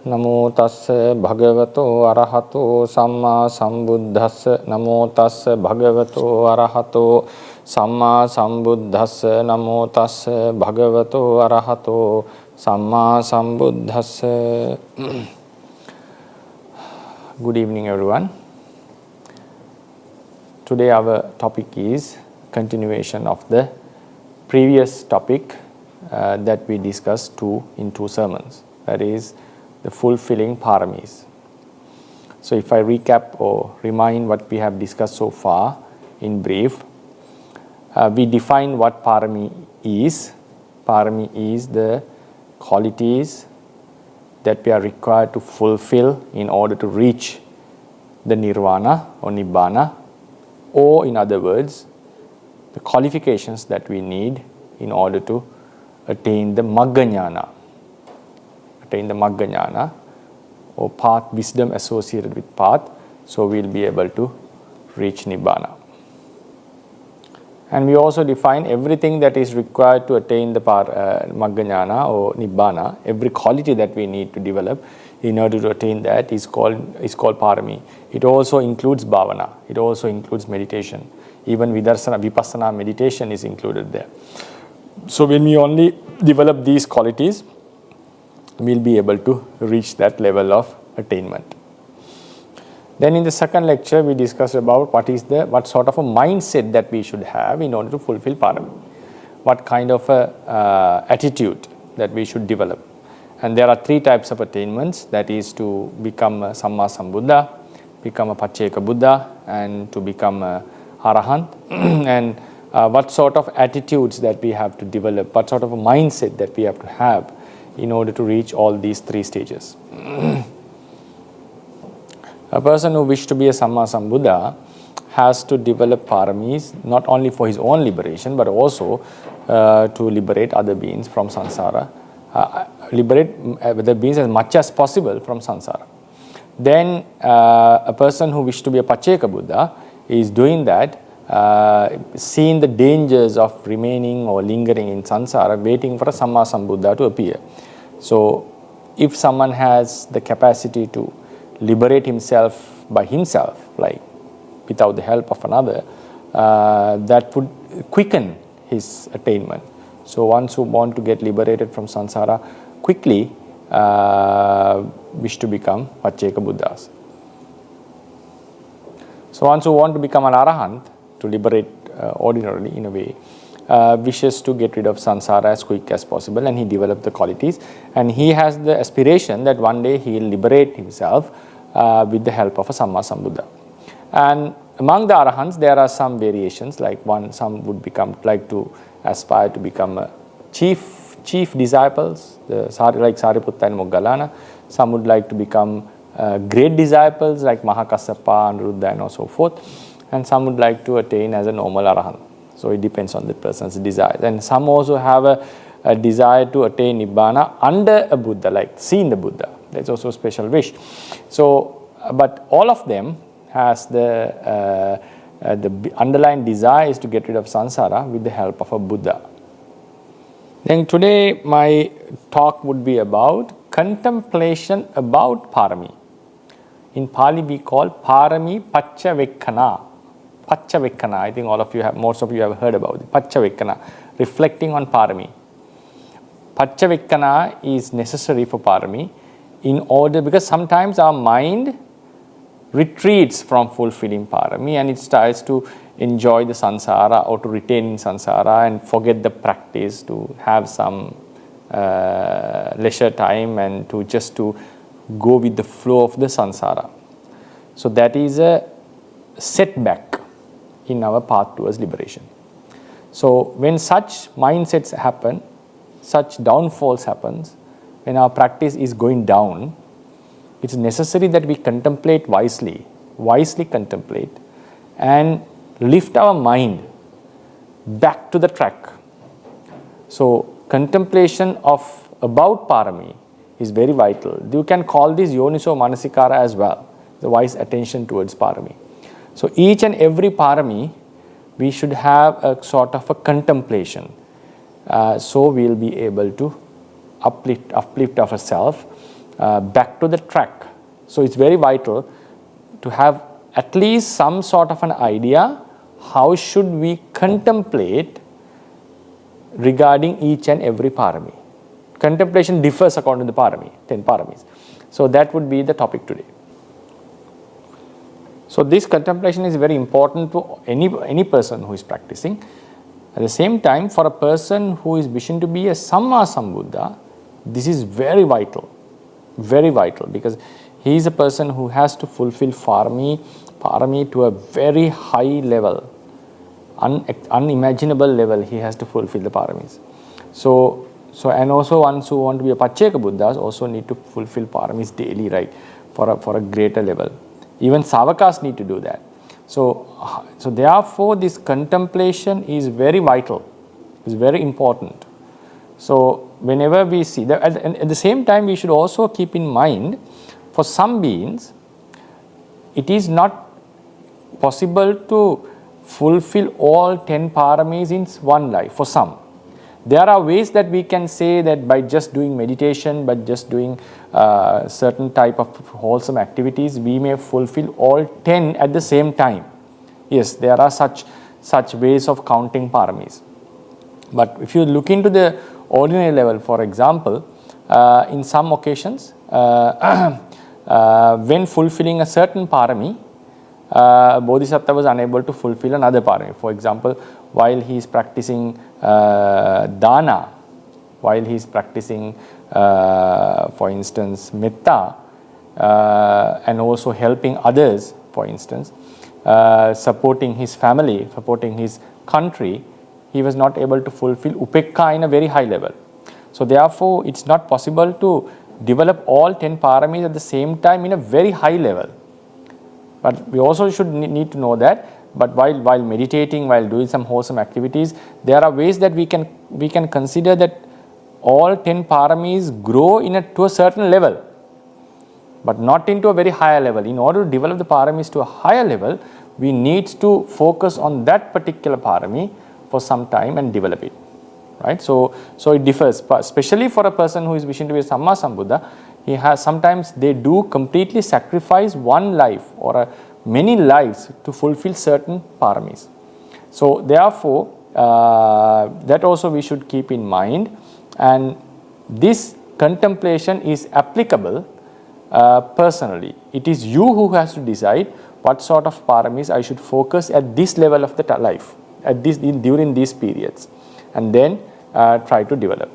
Namo tassa bhagavato arahato samma sambuddhassa. Namo tassa bhagavato arahato samma sambuddhassa. Namo tassa bhagavato arahato samma sambuddhassa. Good evening, everyone. Today our topic is continuation of the previous topic that we discussed in two sermons. That is the fulfilling paramis. So if I recap or remind what we have discussed so far in brief, we define what parami is. Parami is the qualities that we are required to fulfill in order to reach the nirvana or nibbana, or in other words, the qualifications that we need in order to attain the Maggavihari. Attain the Maggavihari or path, wisdom associated with path, so we'll be able to reach Nibbana. And we also define everything that is required to attain the Maggavihari or Nibbana. Every quality that we need to develop in order to attain that is called Parami. It also includes bhavana. It also includes meditation. Even vipassana meditation is included there. So when we only develop these qualities, we'll be able to reach that level of attainment. Then in the second lecture, we discussed about what sort of a mindset that we should have in order to fulfill parami. What kind of a attitude that we should develop. And there are three types of attainments, that is to become a Samma Sambuddha, become a Pacceka Buddha, and to become a Arahant. And what sort of attitudes that we have to develop, what sort of a mindset that we have to have in order to reach all these three stages. A person who wishes to be a Samma Sambuddha has to develop paramis not only for his own liberation but also to liberate other beings from samsara, liberate other beings as much as possible from samsara. Then a person who wishes to be a Pacceka Buddha is doing that, seeing the dangers of remaining or lingering in samsara, waiting for a Samma Sambuddha to appear. So if someone has the capacity to liberate himself by himself, like without the help of another, that would quicken his attainment. So ones who want to get liberated from samsara quickly wish to become Pacceka Buddhas. So ones who want to become an Arahant, to liberate ordinarily in a way, wishes to get rid of samsara as quick as possible, and he developed the qualities, and he has the aspiration that one day he will liberate himself with the help of a Samma Sambuddha. And among the Arahants there are some variations, like some would like to aspire to become a chief disciples, like Sariputta and Moggallana. Some would like to become great disciples like Mahakassapa, Anuruddha and so forth. And some would like to attain as a normal Arahant. So it depends on the person's desire. And some also have a desire to attain Nibbana under a Buddha, like seeing the Buddha. That's also a special wish. So, but all of them has the underlying desire is to get rid of samsara with the help of a Buddha. Then today my talk would be about contemplation about parami. In Pali we call parami paccavekkhana. Paccavekkhana, I think most of you have heard about it. Paccavekkhana, reflecting on parami. Paccavekkhana is necessary for parami because sometimes our mind retreats from fulfilling parami and it starts to enjoy the samsara or to retain in samsara and forget the practice, to have some leisure time and to go with the flow of the samsara. So that is a setback in our path towards liberation. So when such mindsets happen, such downfalls happens, when our practice is going down, it's necessary that we contemplate wisely contemplate and lift our mind back to the track. So contemplation about parami is very vital. You can call this yoniso manasikara as well, the wise attention towards parami. So each and every parami, we should have a sort of a contemplation. So we'll be able to uplift ourselves back to the track. So it's very vital to have at least some sort of an idea how should we contemplate regarding each and every parami. Contemplation differs according to the parami, 10 paramis. So that would be the topic today. So this contemplation is very important to any person who is practicing. At the same time, for a person who is wishing to be a Samma Sambuddha, this is very vital, because he is a person who has to fulfill parami to a very high level, unimaginable level. He has to fulfill the paramis. So and also ones who want to be a Pacceka Buddhas also need to fulfill paramis daily, right, for a greater level. Even Savakas need to do that. So therefore this contemplation is very vital, is very important. So whenever we see that, at the same time we should also keep in mind, for some beings it is not possible to fulfill all 10 paramis in one life. For some, there are ways that we can say that by just doing meditation, by just doing certain type of wholesome activities, we may fulfill all 10 at the same time. Yes, there are such ways of counting paramis. But if you look into the ordinary level, for example, in some occasions, when fulfilling a certain parami, Bodhisattva was unable to fulfill another parami. For example, while he is practicing Dāna, while he is practicing, for instance, Metta, and also helping others, for instance, supporting his family, supporting his country, he was not able to fulfill Upekkha in a very high level. So therefore, it's not possible to develop all 10 paramis at the same time in a very high level. But we also should need to know that, but while meditating, while doing some wholesome activities, there are ways that we can consider that all 10 paramis grow to a certain level, but not into a very higher level. In order to develop the paramis to a higher level, we need to focus on that particular parami for some time and develop it, right? So it differs, especially for a person who is wishing to be a Samma Sambuddha. Sometimes they do completely sacrifice one life or many lives to fulfill certain paramis. So therefore, that also we should keep in mind, and this contemplation is applicable personally. It is you who has to decide what sort of paramis I should focus at this level of the life, during these periods, and then try to develop.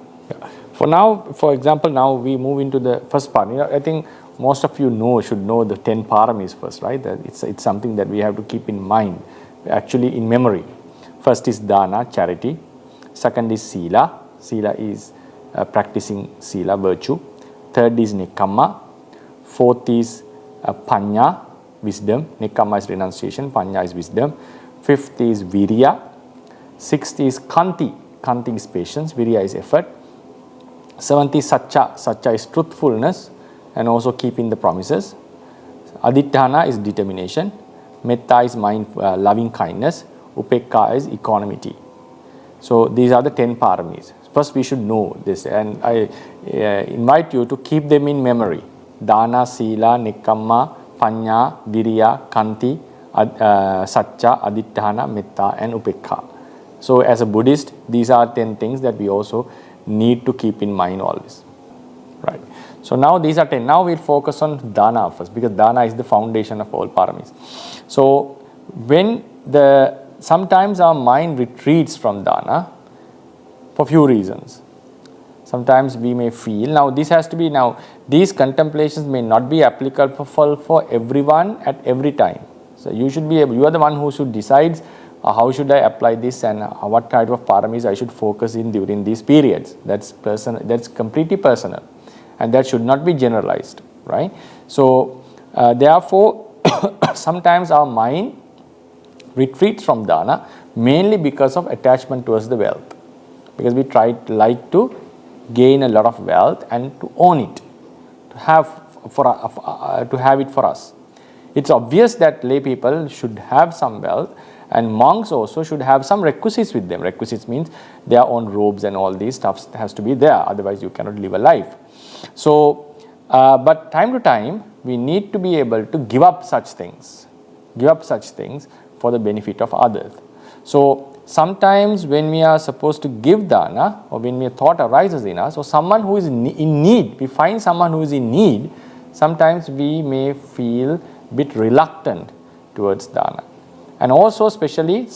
For now, for example, now we move into the first part. I think most of you should know the 10 paramis first, right? It's something that we have to keep in mind, actually in memory. First is Dāna, charity. Second is Sīla. Sīla is practicing Sila, virtue. Third is Nekkhamma. Fourth is Paññā, wisdom. Nekkhamma is renunciation, Paññā is wisdom. Fifth is Viriya. Sixth is Khanti. Khanti is patience, Viriya is effort. Seventh is Sacca. Sacca is truthfulness and also keeping the promises. Aditthana is determination. Metta is loving kindness. Upekkha is equanimity. So these are the 10 paramis. First we should know this, and I invite you to keep them in memory. Dāna, Sīla, Nekkhamma, Paññā, Viriya, Khanti, Sacca, Aditthana, Metta and Upekkha. So as a Buddhist, these are 10 things that we also need to keep in mind always, right? So now these are 10. Now we'll focus on Dāna first, because Dāna is the foundation of all paramis. So when sometimes our mind retreats from Dāna for few reasons. Sometimes we may feel, now these contemplations may not be applicable for everyone at every time. So you are the one who should decide how should I apply this and what kind of paramis I should focus in during these periods. That's completely personal, and that should not be generalized, right? So therefore, sometimes our mind retreats from Dāna mainly because of attachment towards the wealth, because we like to gain a lot of wealth and to own it, to have it for us. It's obvious that lay people should have some wealth, and monks also should have some requisites with them. Requisites means their own robes and all these stuff has to be there, otherwise you cannot live a life. So But time to time, we need to be able to give up such things for the benefit of others. So sometimes when we are supposed to give dana, or when a thought arises in us, or someone who is in need, we find someone who is in need, sometimes we may feel a bit reluctant towards dana. And also especially if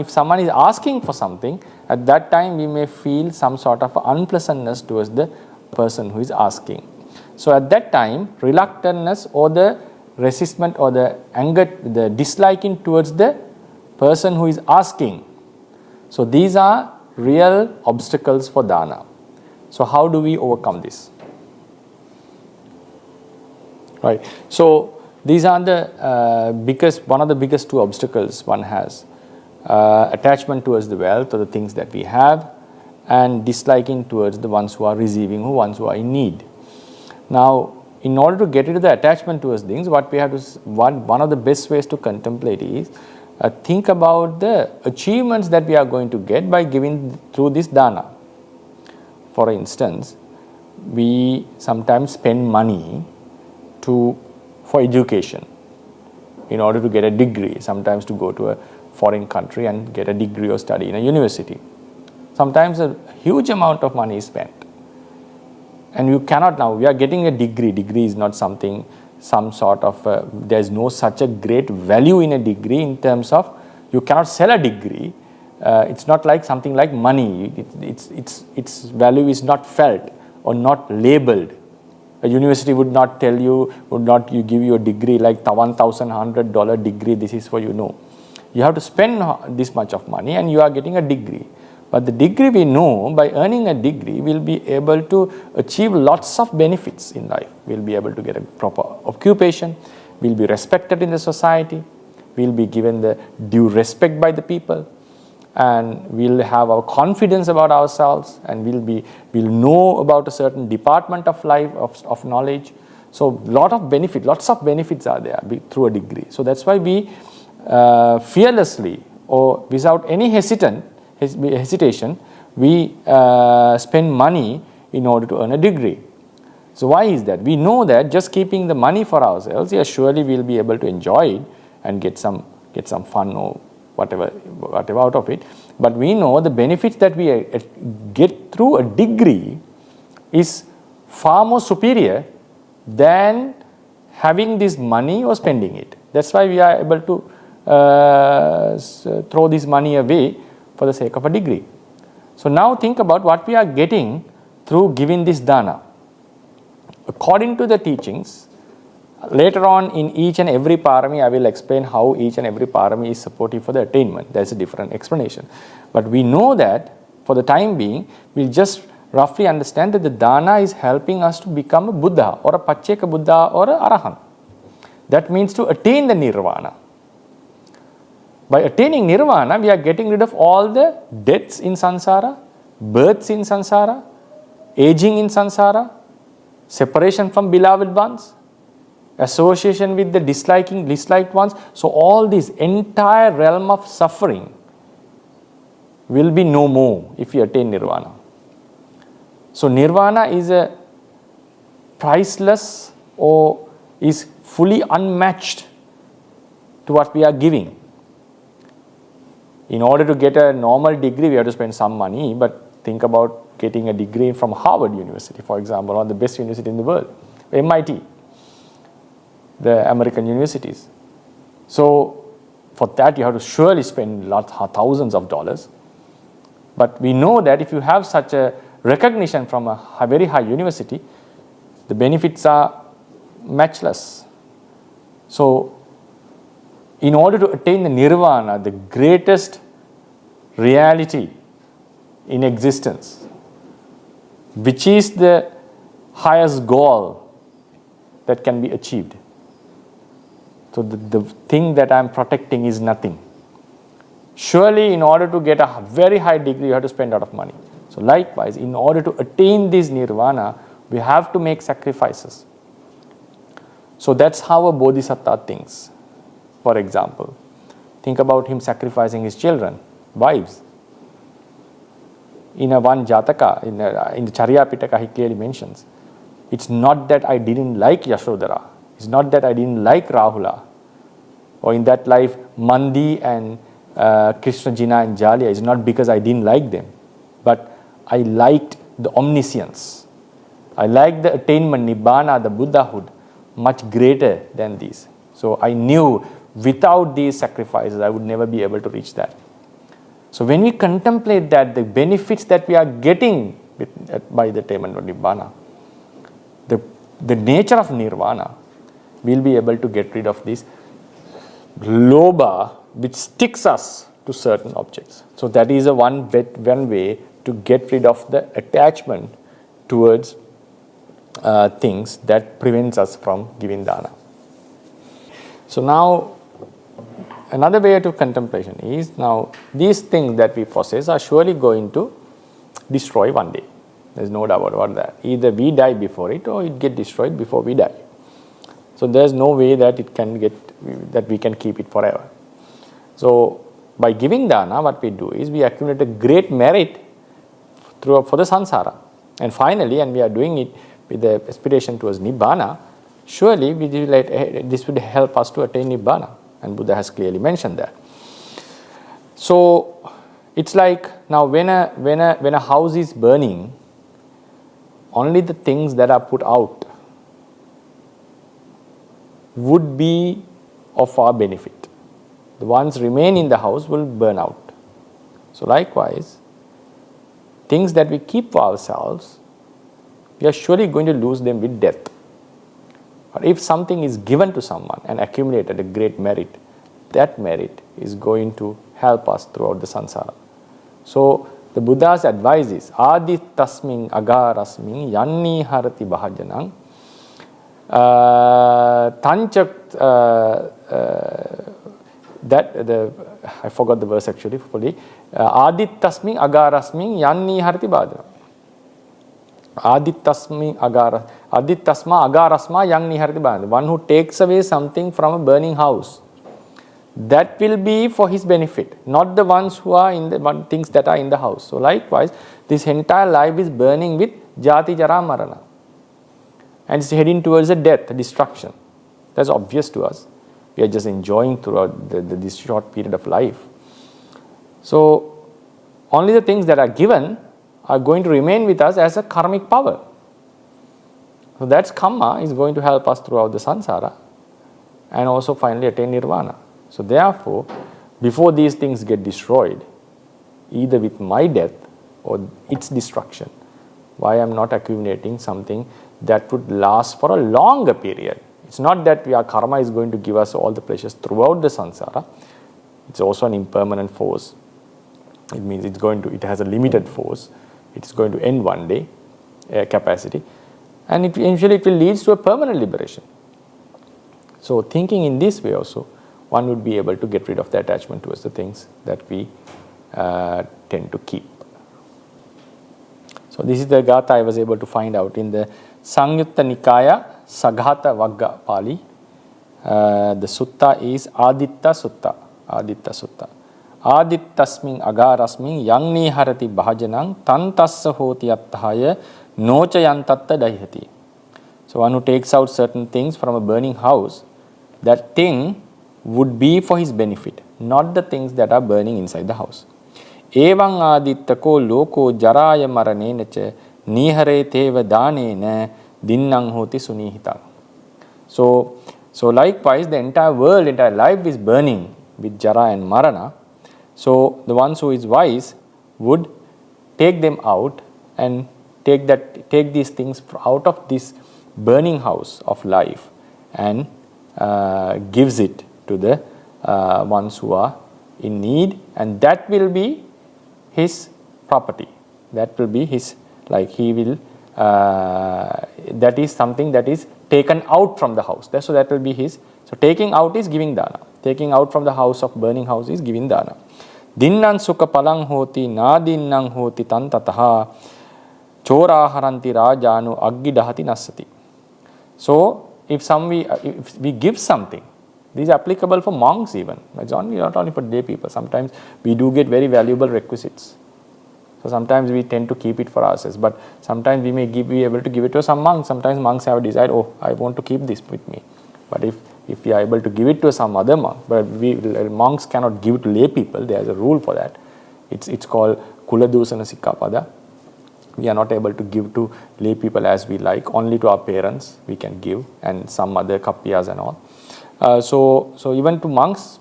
someone is asking for something, at that time we may feel some sort of unpleasantness towards the person who is asking. So at that time, reluctantness or the resistment or the anger, the disliking towards the person who is asking. So these are real obstacles for dana. So how do we overcome this? Right. So these are the one of the biggest two obstacles one has. Attachment towards the wealth or the things that we have, and disliking towards the ones who are receiving, ones who are in need. Now, in order to get rid of the attachment towards things, what we have to, one of the best ways to contemplate is think about the achievements that we are going to get by giving through this dana. For instance, we sometimes spend money for education in order to get a degree, sometimes to go to a foreign country and get a degree or study in a university. Sometimes a huge amount of money is spent. And you cannot now, we are getting a degree. Degree is not something, there is no such a great value in a degree in terms of, you cannot sell a degree. It's not like something like money. Its value is not felt or not labeled. A university would not give you a degree like $1,100 degree, this is for you. No. You have to spend this much of money and you are getting a degree. But the degree, we know, by earning a degree, we'll be able to achieve lots of benefits in life. We'll be able to get a proper occupation, we'll be respected in the society, we'll be given the due respect by the people, and we'll have our confidence about ourselves, and we'll know about a certain department of life, of knowledge. So lots of benefits are there through a degree. So that's why we fearlessly or without any hesitation, we spend money in order to earn a degree. So why is that? We know that just keeping the money for ourselves, yes, surely we'll be able to enjoy it and get some fun or whatever out of it. But we know the benefits that we get through a degree is far more superior than having this money or spending it. That's why we are able to throw this money away for the sake of a degree. So now think about what we are getting through giving this dana. According to the teachings, later on in each and every parami, I will explain how each and every parami is supportive for the attainment. There's a different explanation. But we know that for the time being, we'll just roughly understand that the dana is helping us to become a Buddha or a Pacceka Buddha or a Arahant. That means to attain the nirvana. By attaining nirvana, we are getting rid of all the deaths in samsara, births in samsara, aging in samsara, separation from beloved ones, association with the disliked ones. So all this entire realm of suffering will be no more if we attain nirvana. So nirvana is a priceless or is fully unmatched to what we are giving. In order to get a normal degree, we have to spend some money, but think about getting a degree from Harvard University, for example, or the best university in the world, MIT, the American universities. So for that, you have to surely spend thousands of dollars. But we know that if you have such a recognition from a very high university, the benefits are matchless. So in order to attain the nirvana, the greatest reality in existence, which is the highest goal that can be achieved. So the thing that I am protecting is nothing. Surely in order to get a very high degree, you have to spend a lot of money. So likewise, in order to attain this nirvana, we have to make sacrifices. So that's how a bodhisattva thinks. For example, think about him sacrificing his children, wives. In one Jataka, in the Charya Pitaka, he clearly mentions It's not that I didn't like Yashodhara. It's not that I didn't like Rahula. Or in that life, Mandi and Krishna, Jina and Jalia. It's not because I didn't like them. But I liked the omniscience. I liked the attainment, Nibbana, the Buddhahood, much greater than these. So I knew without these sacrifices, I would never be able to reach that. So when we contemplate that, the benefits that we are getting by the attainment of Nibbana, the nature of Nirvana, we'll be able to get rid of this lobha which sticks us to certain objects. So that is one way to get rid of the attachment towards things that prevents us from giving dana. So now another way to contemplation is, now these things that we possess are surely going to destroy one day. There's no doubt about that. Either we die before it or it get destroyed before we die. So there's no way that we can keep it forever. So by giving dana, what we do is we accumulate a great merit for the samsara. And finally, and we are doing it with the aspiration towards nibbana, surely this would help us to attain nibbana. And Buddha has clearly mentioned that. So it's like, now when a house is burning, only the things that are put out would be of our benefit. The ones remain in the house will burn out. So likewise, things that we keep for ourselves, we are surely going to lose them with death. But if something is given to someone and accumulated a great merit, that merit is going to help us throughout the samsara. So the Buddha's advice is, Adit tasmin agarasmin yanni harati bhajanang I forgot the verse actually fully. Adit tasmin agarasmin yanni harati bhajanang. Adit tasma agarasma yang niharti bhajanang. One who takes away something from a burning house, that will be for his benefit, not the ones who are in the things that are in the house. So likewise, this entire life is burning with jati jara marana, and it's heading towards a death, a destruction. That's obvious to us. We are just enjoying throughout this short period of life. So only the things that are given are going to remain with us as a karmic power. So that's karma is going to help us throughout the samsara and also finally attain nirvana. So therefore, before these things get destroyed, either with my death or its destruction, why I am not accumulating something that would last for a longer period. It's not that our karma is going to give us all the pleasures throughout the samsara. It's also an impermanent force. It means it has a limited force. It's going to end one day, capacity, and eventually it will lead to a permanent liberation. So thinking in this way also, one would be able to get rid of the attachment towards the things that we tend to keep. So this is the gatha I was able to find out in the Sangyutta Nikaya Saghata Vagga Pali. The sutta is Aditta Sutta. Aditta Sutta. Adittasmin agarasmin yang niharati bhajanang tantassa hoti attahaya nocha yantatta dahati. So one who takes out certain things from a burning house, that thing would be for his benefit, not the things that are burning inside the house. Evang adittako loko jaraya maranenacha nihare teva dānena dinnang hoti sunihitang. So likewise, the entire world, entire life is burning with jara and marana. So the ones who is wise would take them out and take these things out of this burning house of life and gives it to the ones who are in need, and that will be his property. That will be his, like he will, that is something that is taken out from the house. So that will be his. So taking out is giving dana. Taking out from the house of burning house is giving dana. Dinnan sukha palang hoti na dinnang hoti tantataha chora haranti rajanu aggi dahati nasati. So if we give something, this is applicable for monks even. It's not only for lay people. Sometimes we do get very valuable requisites. So sometimes we tend to keep it for ourselves, but sometimes we may be able to give it to some monks. Sometimes monks have decided, oh, I want to keep this with me. But if we are able to give it to some other monk, but monks cannot give it to lay people, there is a rule for that. It's called Kuladusana Sikkapada. We are not able to give to lay people as we like. Only to our parents we can give, and some other kappiyas and all. So even to monks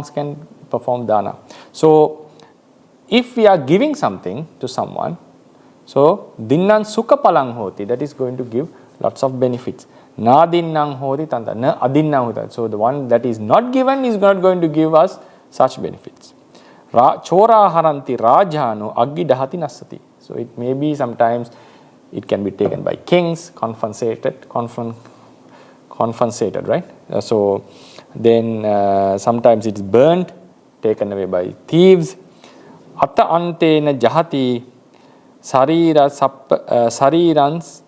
can perform dana. So if we are giving something to someone, so dinnan sukha palang hoti, that is going to give lots of benefits. Na dinnang hoti tanta, na adinnang hoti. So the one that is not given is not going to give us such benefits. Chora haranti rajanu aggi dahati nasati. So it may be sometimes it can be taken by kings, confiscated, right? So then sometimes it's burnt, taken away by thieves. Atta antena jahati sarirans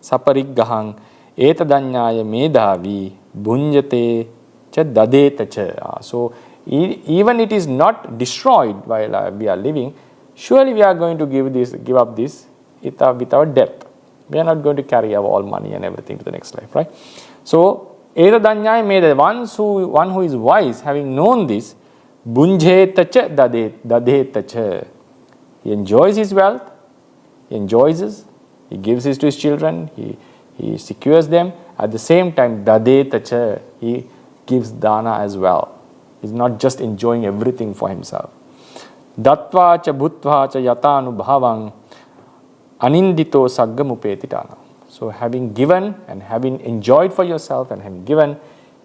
sapariggahang etadanyaya medhavi bunjate cha dadeta cha. So even it is not destroyed while we are living, surely we are going to give up this without death. We are not going to carry our all money and everything to the next life, right? So etadanyaya medhavi, one who is wise, having known this, bunjeta cha dadeta cha. He enjoys his wealth, he enjoys it, he gives it to his children, he secures them. At the same time, dadeta cha, he gives dana as well. He's not just enjoying everything for himself. Dattva cha bhutva cha yatanu bhavang anindito saggamupeti dana. So having given and having enjoyed for yourself and having given,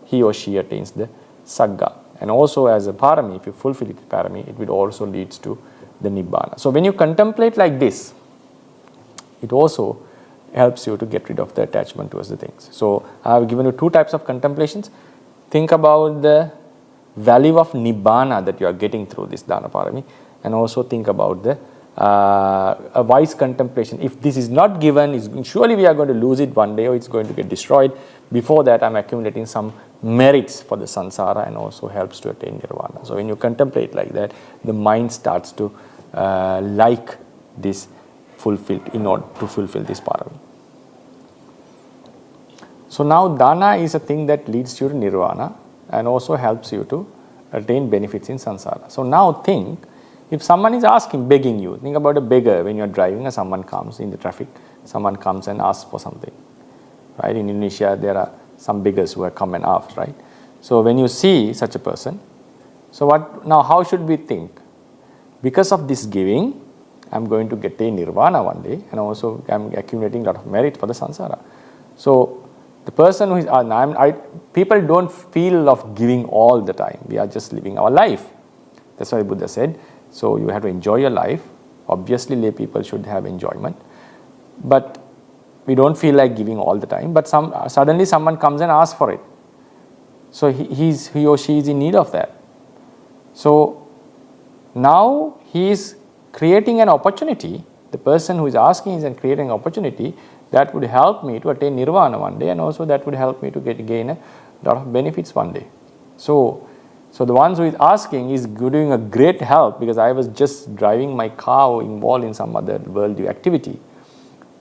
he or she attains the sagga. And also as a parami, if you fulfill it parami, it will also leads to the nibbana. So when you contemplate like this, it also helps you to get rid of the attachment towards the things. So I have given you two types of contemplations. Think about the value of nibbana that you are getting through this dana parami, and also think about the a wise contemplation. If this is not given, surely we are going to lose it one day, or it's going to get destroyed. Before that, I'm accumulating some merits for the sansara, and also helps to attain nirvana. So when you contemplate like that, the mind starts to like this fulfilled in order to fulfill this parami. So now dana is a thing that leads you to nirvana and also helps you to attain benefits in sansara. So now think, if someone is asking, begging you, think about a beggar when you are driving and someone comes in the traffic, someone comes and asks for something. Right? In Indonesia, there are some beggars who have come and asked, right? So when you see such a person, so now how should we think? Because of this giving, I'm going to attain nirvana one day, and also I'm accumulating a lot of merit for the sansara. So the person who is, people don't feel of giving all the time. We are just living our life. That's why Buddha said, so you have to enjoy your life. Obviously, lay people should have enjoyment. But we don't feel like giving all the time. But suddenly someone comes and asks for it. So he or she is in need of that. So now he is creating an opportunity. The person who is asking is creating an opportunity that would help me to attain nirvana one day, and also that would help me to gain a lot of benefits one day. So the ones who is asking is doing a great help, because I was just driving my car or involved in some other worldly activity.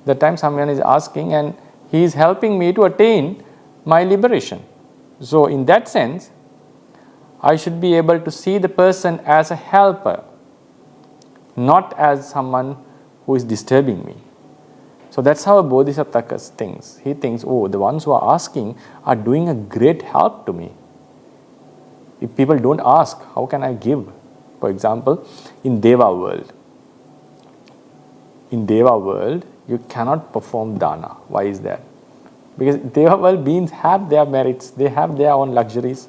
That time someone is asking, and he is helping me to attain my liberation. So in that sense, I should be able to see the person as a helper, not as someone who is disturbing me. So that's how a bodhisattva thinks. He thinks, oh, the ones who are asking are doing a great help to me. If people don't ask, how can I give? For example, in Deva world. In Deva world, you cannot perform dana. Why is that? Because Deva world beings have their merits. They have their own luxuries.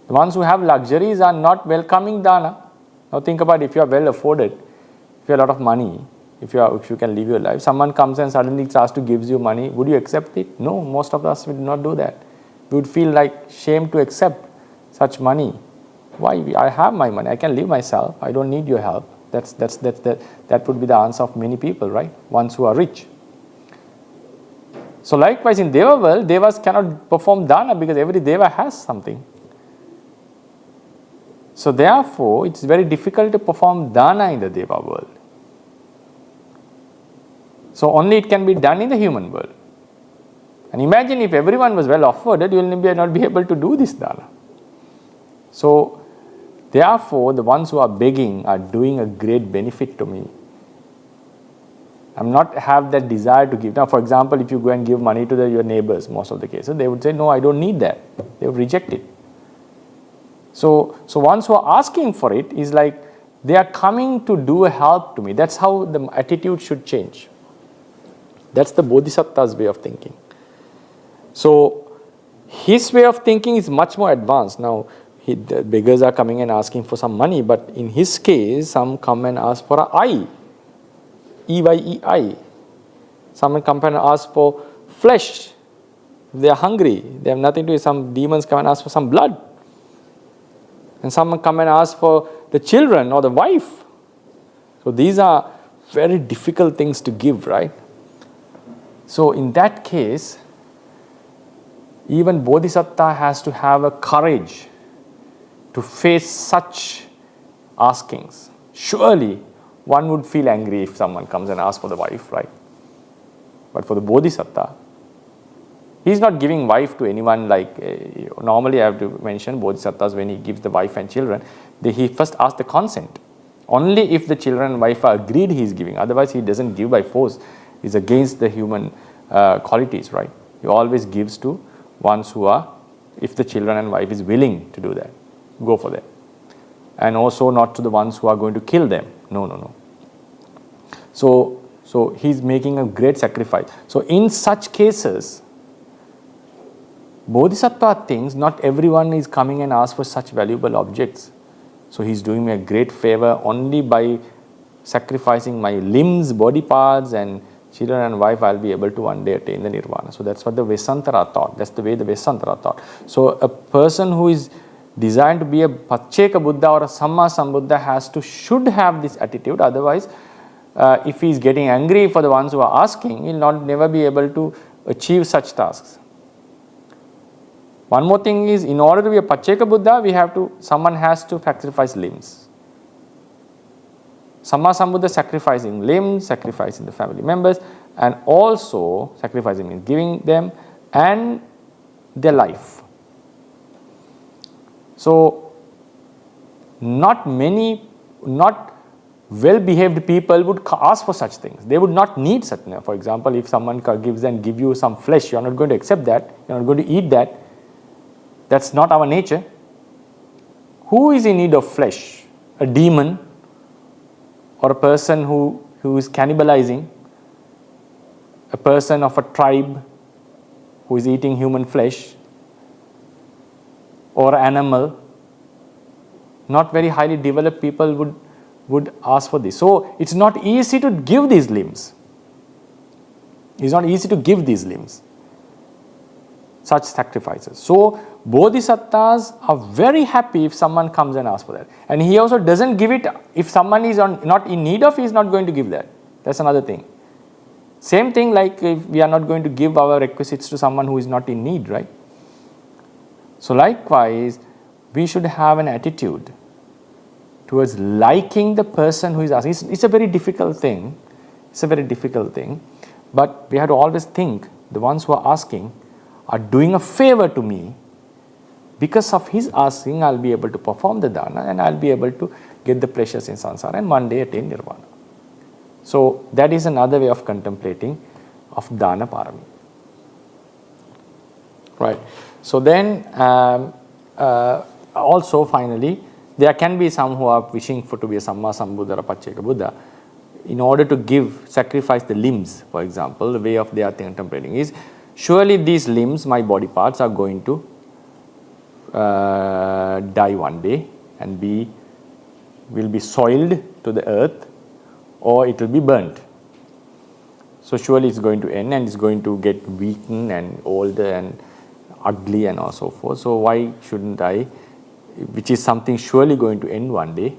The ones who have luxuries are not welcoming dana. Now think about, if you are well afforded, if you have a lot of money, if you can live your life, someone comes and suddenly starts to give you money, would you accept it? No, most of us would not do that. We would feel like shame to accept such money. Why? I have my money. I can live myself. I don't need your help. That would be the answer of many people, right? Ones who are rich. So likewise in Deva world, Devas cannot perform dana because every Deva has something. So therefore, it's very difficult to perform dana in the Deva world. So only it can be done in the human world. And imagine if everyone was well afforded, you will not be able to do this dana. So therefore, the ones who are begging are doing a great benefit to me. I'm not have that desire to give. Now, for example, if you go and give money to your neighbors, most of the cases, they would say, no, I don't need that. They would reject it. So ones who are asking for it is like they are coming to do a help to me. That's how the attitude should change. That's the Bodhisattva's way of thinking. So his way of thinking is much more advanced. Now, the beggars are coming and asking for some money, but in his case, some come and ask for an eye. E-Y-E-I. Someone come and ask for flesh. They are hungry. They have nothing to eat. Some demons come and ask for some blood. And someone come and ask for the children or the wife. So these are very difficult things to give, right? So in that case, even Bodhisattva has to have a courage to face such askings. Surely, one would feel angry if someone comes and asks for the wife, right? But for the Bodhisattva, he's not giving wife to anyone like, normally I have to mention Bodhisattvas when he gives the wife and children, he first asks the consent. Only if the children and wife are agreed he is giving, otherwise he doesn't give by force. It's against the human qualities, right? He always gives to ones who are, if the children and wife is willing to do that, go for that. And also not to the ones who are going to kill them. No. So he's making a great sacrifice. So in such cases, Bodhisattva thinks not everyone is coming and asks for such valuable objects. So he's doing me a great favor only by sacrificing my limbs, body parts and children and wife, I'll be able to one day attain the nirvana. So that's what the Vesantara thought. That's the way the Vesantara thought. So a person who is designed to be a Pacheka Buddha or a Samma Sambuddha should have this attitude. Otherwise, if he is getting angry for the ones who are asking, he will never be able to achieve such tasks. One more thing is, in order to be a Pacheka Buddha, someone has to sacrifice limbs. Samma Sambuddha sacrificing limbs, sacrificing the family members, and also sacrificing means giving them and their life. So, not well-behaved people would ask for such things. They would not need such. For example, if someone gives you some flesh, you are not going to accept that. You are not going to eat that. That's not our nature. Who is in need of flesh? A demon or a person who is cannibalizing, a person of a tribe who is eating human flesh, or animal. Not very highly developed people would ask for this. So it's not easy to give these limbs. It's not easy to give these limbs, such sacrifices. So Bodhisattvas are very happy if someone comes and asks for that. And he also doesn't give it, if someone is not in need of, he is not going to give that. That's another thing. Same thing like if we are not going to give our requisites to someone who is not in need, right? So likewise, we should have an attitude towards liking the person who is asking. It's a very difficult thing. It's a very difficult thing. But we have to always think the ones who are asking are doing a favor to me. Because of his asking, I'll be able to perform the dana and I'll be able to get the pleasures in samsara and one day attain nirvana. So that is another way of contemplating of dana parami. Right. So then also finally, there can be some who are wishing to be a Samma Sambuddha or a Pacheka Buddha. In order to sacrifice the limbs, for example, the way of their contemplating is, surely these limbs, my body parts, are going to die one day and will be soiled to the earth, or it will be burnt. So surely it's going to end and it's going to get weakened and older and ugly and so forth. So why shouldn't I, which is something surely going to end one day,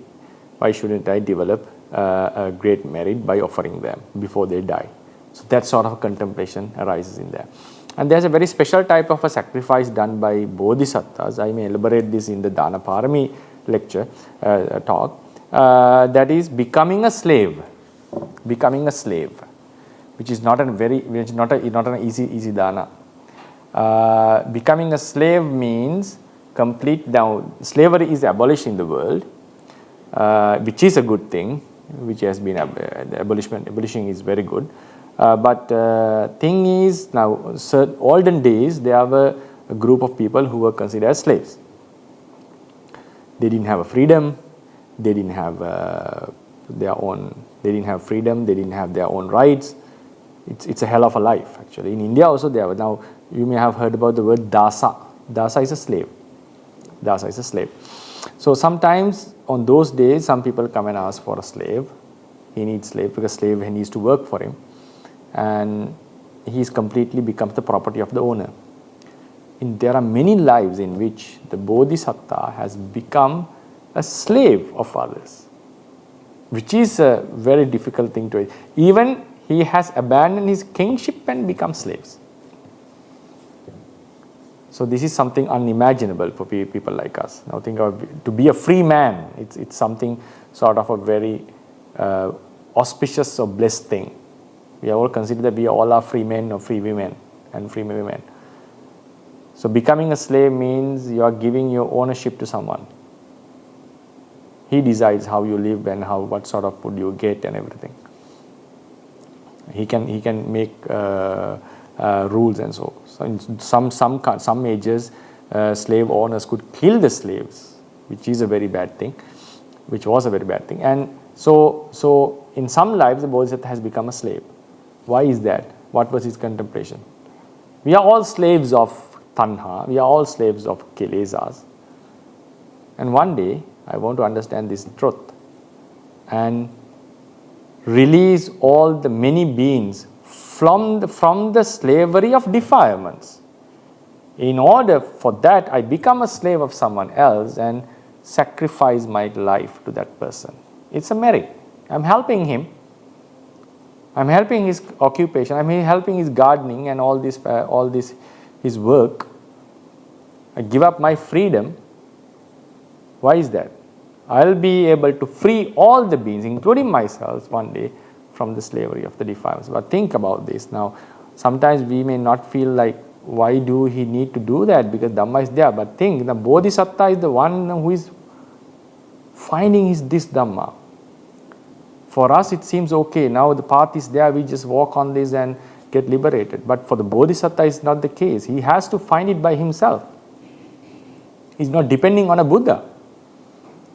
why shouldn't I develop a great merit by offering them before they die? So that sort of contemplation arises in there. And there's a very special type of a sacrifice done by Bodhisattvas. I may elaborate this in the Dāna Parami lecture, talk. That is becoming a slave. Becoming a slave. which is not an easy dana. Becoming a slave means complete down. Slavery is abolished in the world, which is a good thing, which has been abolishing is very good. But thing is, now olden days there were a group of people who were considered as slaves. They didn't have a freedom. They didn't have their own. They didn't have freedom. They didn't have their own rights. It's a hell of a life actually. In India also there were. Now you may have heard about the word dasa. Dasa is a slave. Dasa is a slave. So sometimes on those days, some people come and ask for a slave. He needs slave because slave he needs to work for him, and he's completely becomes the property of the owner. There are many lives in which the Bodhisattva has become a slave of others, which is a very difficult thing to. Even he has abandoned his kingship and become slaves. So this is something unimaginable for people like us. Now think of to be a free man. It's something sort of a very auspicious or blessed thing. We all consider that we all are free men or free women and free women. So becoming a slave means you are giving your ownership to someone. He decides how you live and what sort of food you get and everything. He can make rules and so. So in some ages, slave owners could kill the slaves, which is a very bad thing, which was a very bad thing. And so in some lives, the Bodhisattva has become a slave. Why is that? What was his contemplation? We are all slaves of tanha. We are all slaves of kilesas. And one day, I want to understand this truth and release all the many beings from the slavery of defilements. In order for that, I become a slave of someone else and sacrifice my life to that person. It's a merit. I'm helping him. I'm helping his occupation. I'm helping his gardening and all this his work. I give up my freedom. Why is that? I'll be able to free all the beings, including myself, one day from the slavery of the defilements. But think about this now. Sometimes we may not feel like, why do he need to do that? Because Dhamma is there. But think, the Bodhisattva is the one who is finding this Dhamma. For us, it seems okay. Now the path is there. We just walk on this and get liberated. But for the Bodhisattva, it's not the case. He has to find it by himself. He's not depending on a Buddha.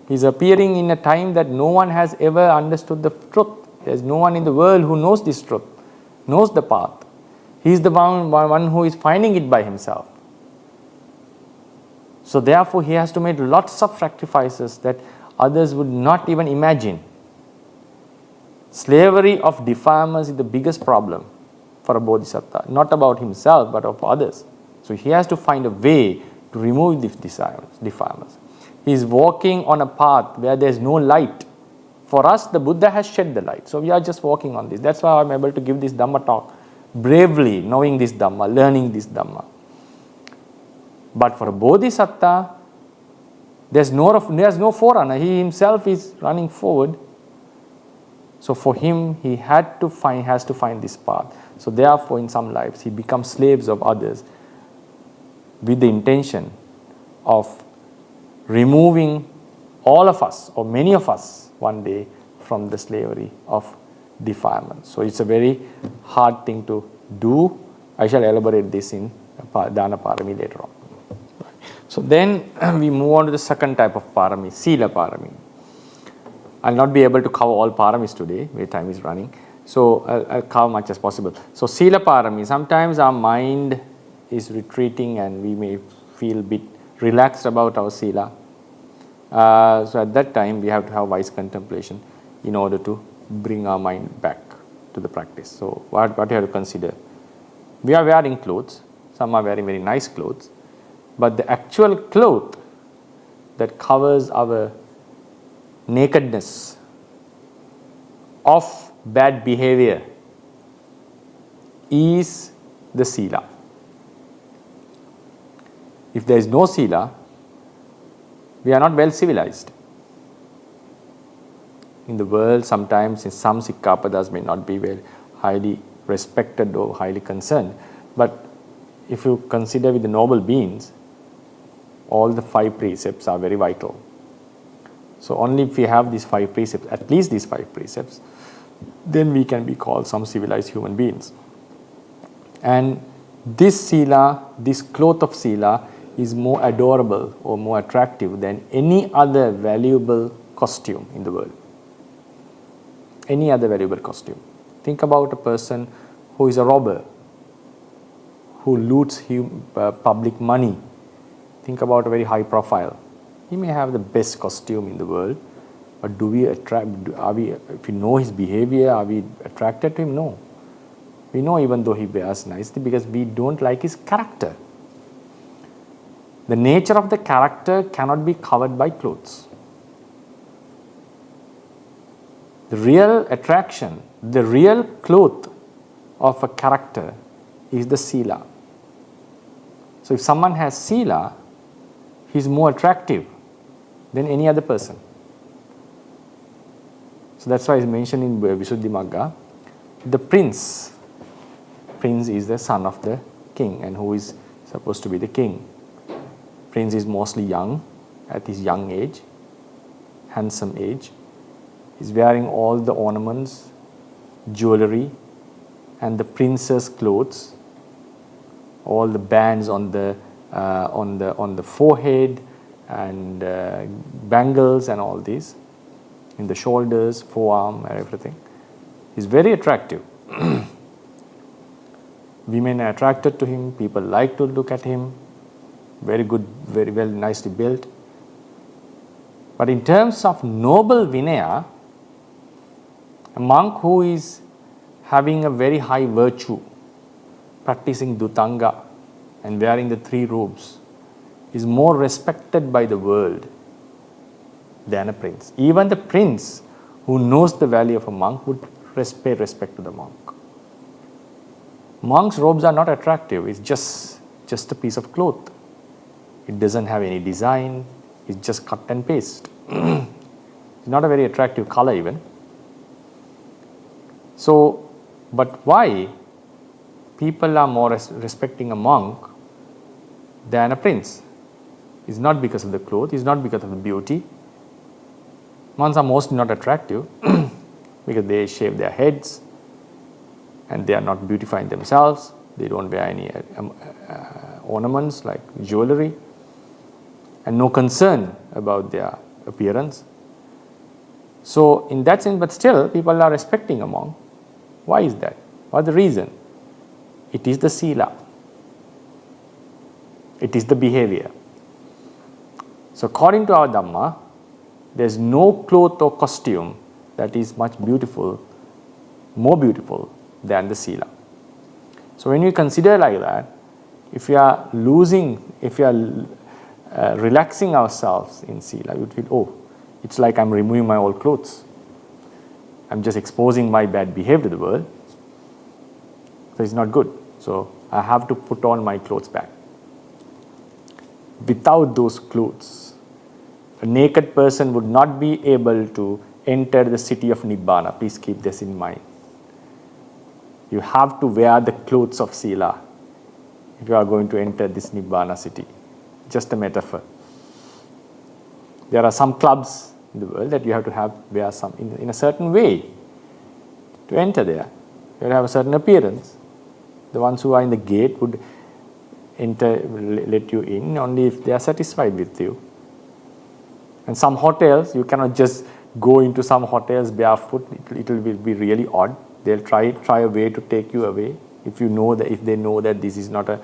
He's appearing in a time that no one has ever understood the truth. There's no one in the world who knows this truth, knows the path. He's the one who is finding it by himself. So therefore, he has to make lots of sacrifices that others would not even imagine. Slavery of defilements is the biggest problem for a Bodhisattva, not about himself but of others. So he has to find a way to remove these defilements. He is walking on a path where there is no light. For us, the Buddha has shed the light. So we are just walking on this. That's why I'm able to give this Dhamma talk bravely, knowing this Dhamma, learning this Dhamma. But for a Bodhisattva, there's no forerunner. He himself is running forward. So for him, he has to find this path. So therefore, in some lives, he becomes slaves of others with the intention of removing all of us or many of us one day from the slavery of defilement. So it's a very hard thing to do. I shall elaborate this in Dāna Parami later on. So then we move on to the second type of Parami, Sīla Parami. I'll not be able to cover all Paramis today, where time is running. So I'll cover much as possible. So Sīla Parami, sometimes our mind is retreating and we may feel a bit relaxed about our Sīla. So at that time we have to have wise contemplation in order to bring our mind back to the practice. So what you have to consider? We are wearing clothes. Some are wearing very nice clothes. But the actual cloth that covers our nakedness of bad behavior is the Sīla. If there is no Sīla, we are not well civilized. In the world, sometimes some Sikkhapadas may not be very highly respected or highly concerned. But if you consider with the noble beings, all the 5 precepts are very vital. So only if we have these 5 precepts, at least these 5 precepts, then we can be called some civilized human beings. And this Sila, this cloth of Sila, is more adorable or more attractive than any other valuable costume in the world. Any other valuable costume. Think about a person who is a robber, who loots public money. Think about a very high profile. He may have the best costume in the world, but do we attract? If we know his behavior, are we attracted to him? No. We know even though he wears nicely because we don't like his character. The nature of the character cannot be covered by clothes. The real attraction, the real cloth of a character is the Sila. So if someone has Sila, he is more attractive than any other person. So that's why it's mentioned in Visuddhimagga, the prince. Prince is the son of the king, and who is supposed to be the king. Prince is mostly young, at his young age, handsome age. He's wearing all the ornaments, jewelry, and the prince's clothes, all the bands on the forehead, and bangles and all these, in the shoulders, forearm, and everything. He's very attractive. Women are attracted to him, people like to look at him, very good, very well, nicely built. But in terms of noble Vinaya, a monk who is having a very high virtue, practicing Dhutanga and wearing the 3 robes, is more respected by the world than a prince. Even the prince who knows the value of a monk would pay respect to the monk. Monks' robes are not attractive. It's just a piece of cloth. It doesn't have any design. It's just cut and paste. It's not a very attractive color even. So, but why people are more respecting a monk than a prince? It's not because of the clothes. It's not because of the beauty. Monks are mostly not attractive because they shave their heads and they are not beautifying themselves. They don't wear any ornaments like jewelry, and no concern about their appearance. So in that sense, but still people are respecting a monk. Why is that? What's the reason? It is the Sila. It is the behavior. So according to our Dhamma, there is no cloth or costume that is much beautiful, more beautiful than the Sila. So when you consider like that, if we are relaxing ourselves in Sila, you would feel, oh, it's like I'm removing my old clothes. I'm just exposing my bad behavior to the world. So it's not good. So I have to put on my clothes back. Without those clothes, a naked person would not be able to enter the city of Nibbana. Please keep this in mind. You have to wear the clothes of Sila if you are going to enter this Nibbana city. Just a metaphor. There are some clubs in the world that you have to wear some in a certain way to enter there. You have to have a certain appearance. The ones who are in the gate would let you in only if they are satisfied with you. And some hotels, you cannot just go into some hotels barefoot. It will be really odd. They'll try a way to take you away. If they know that this is not a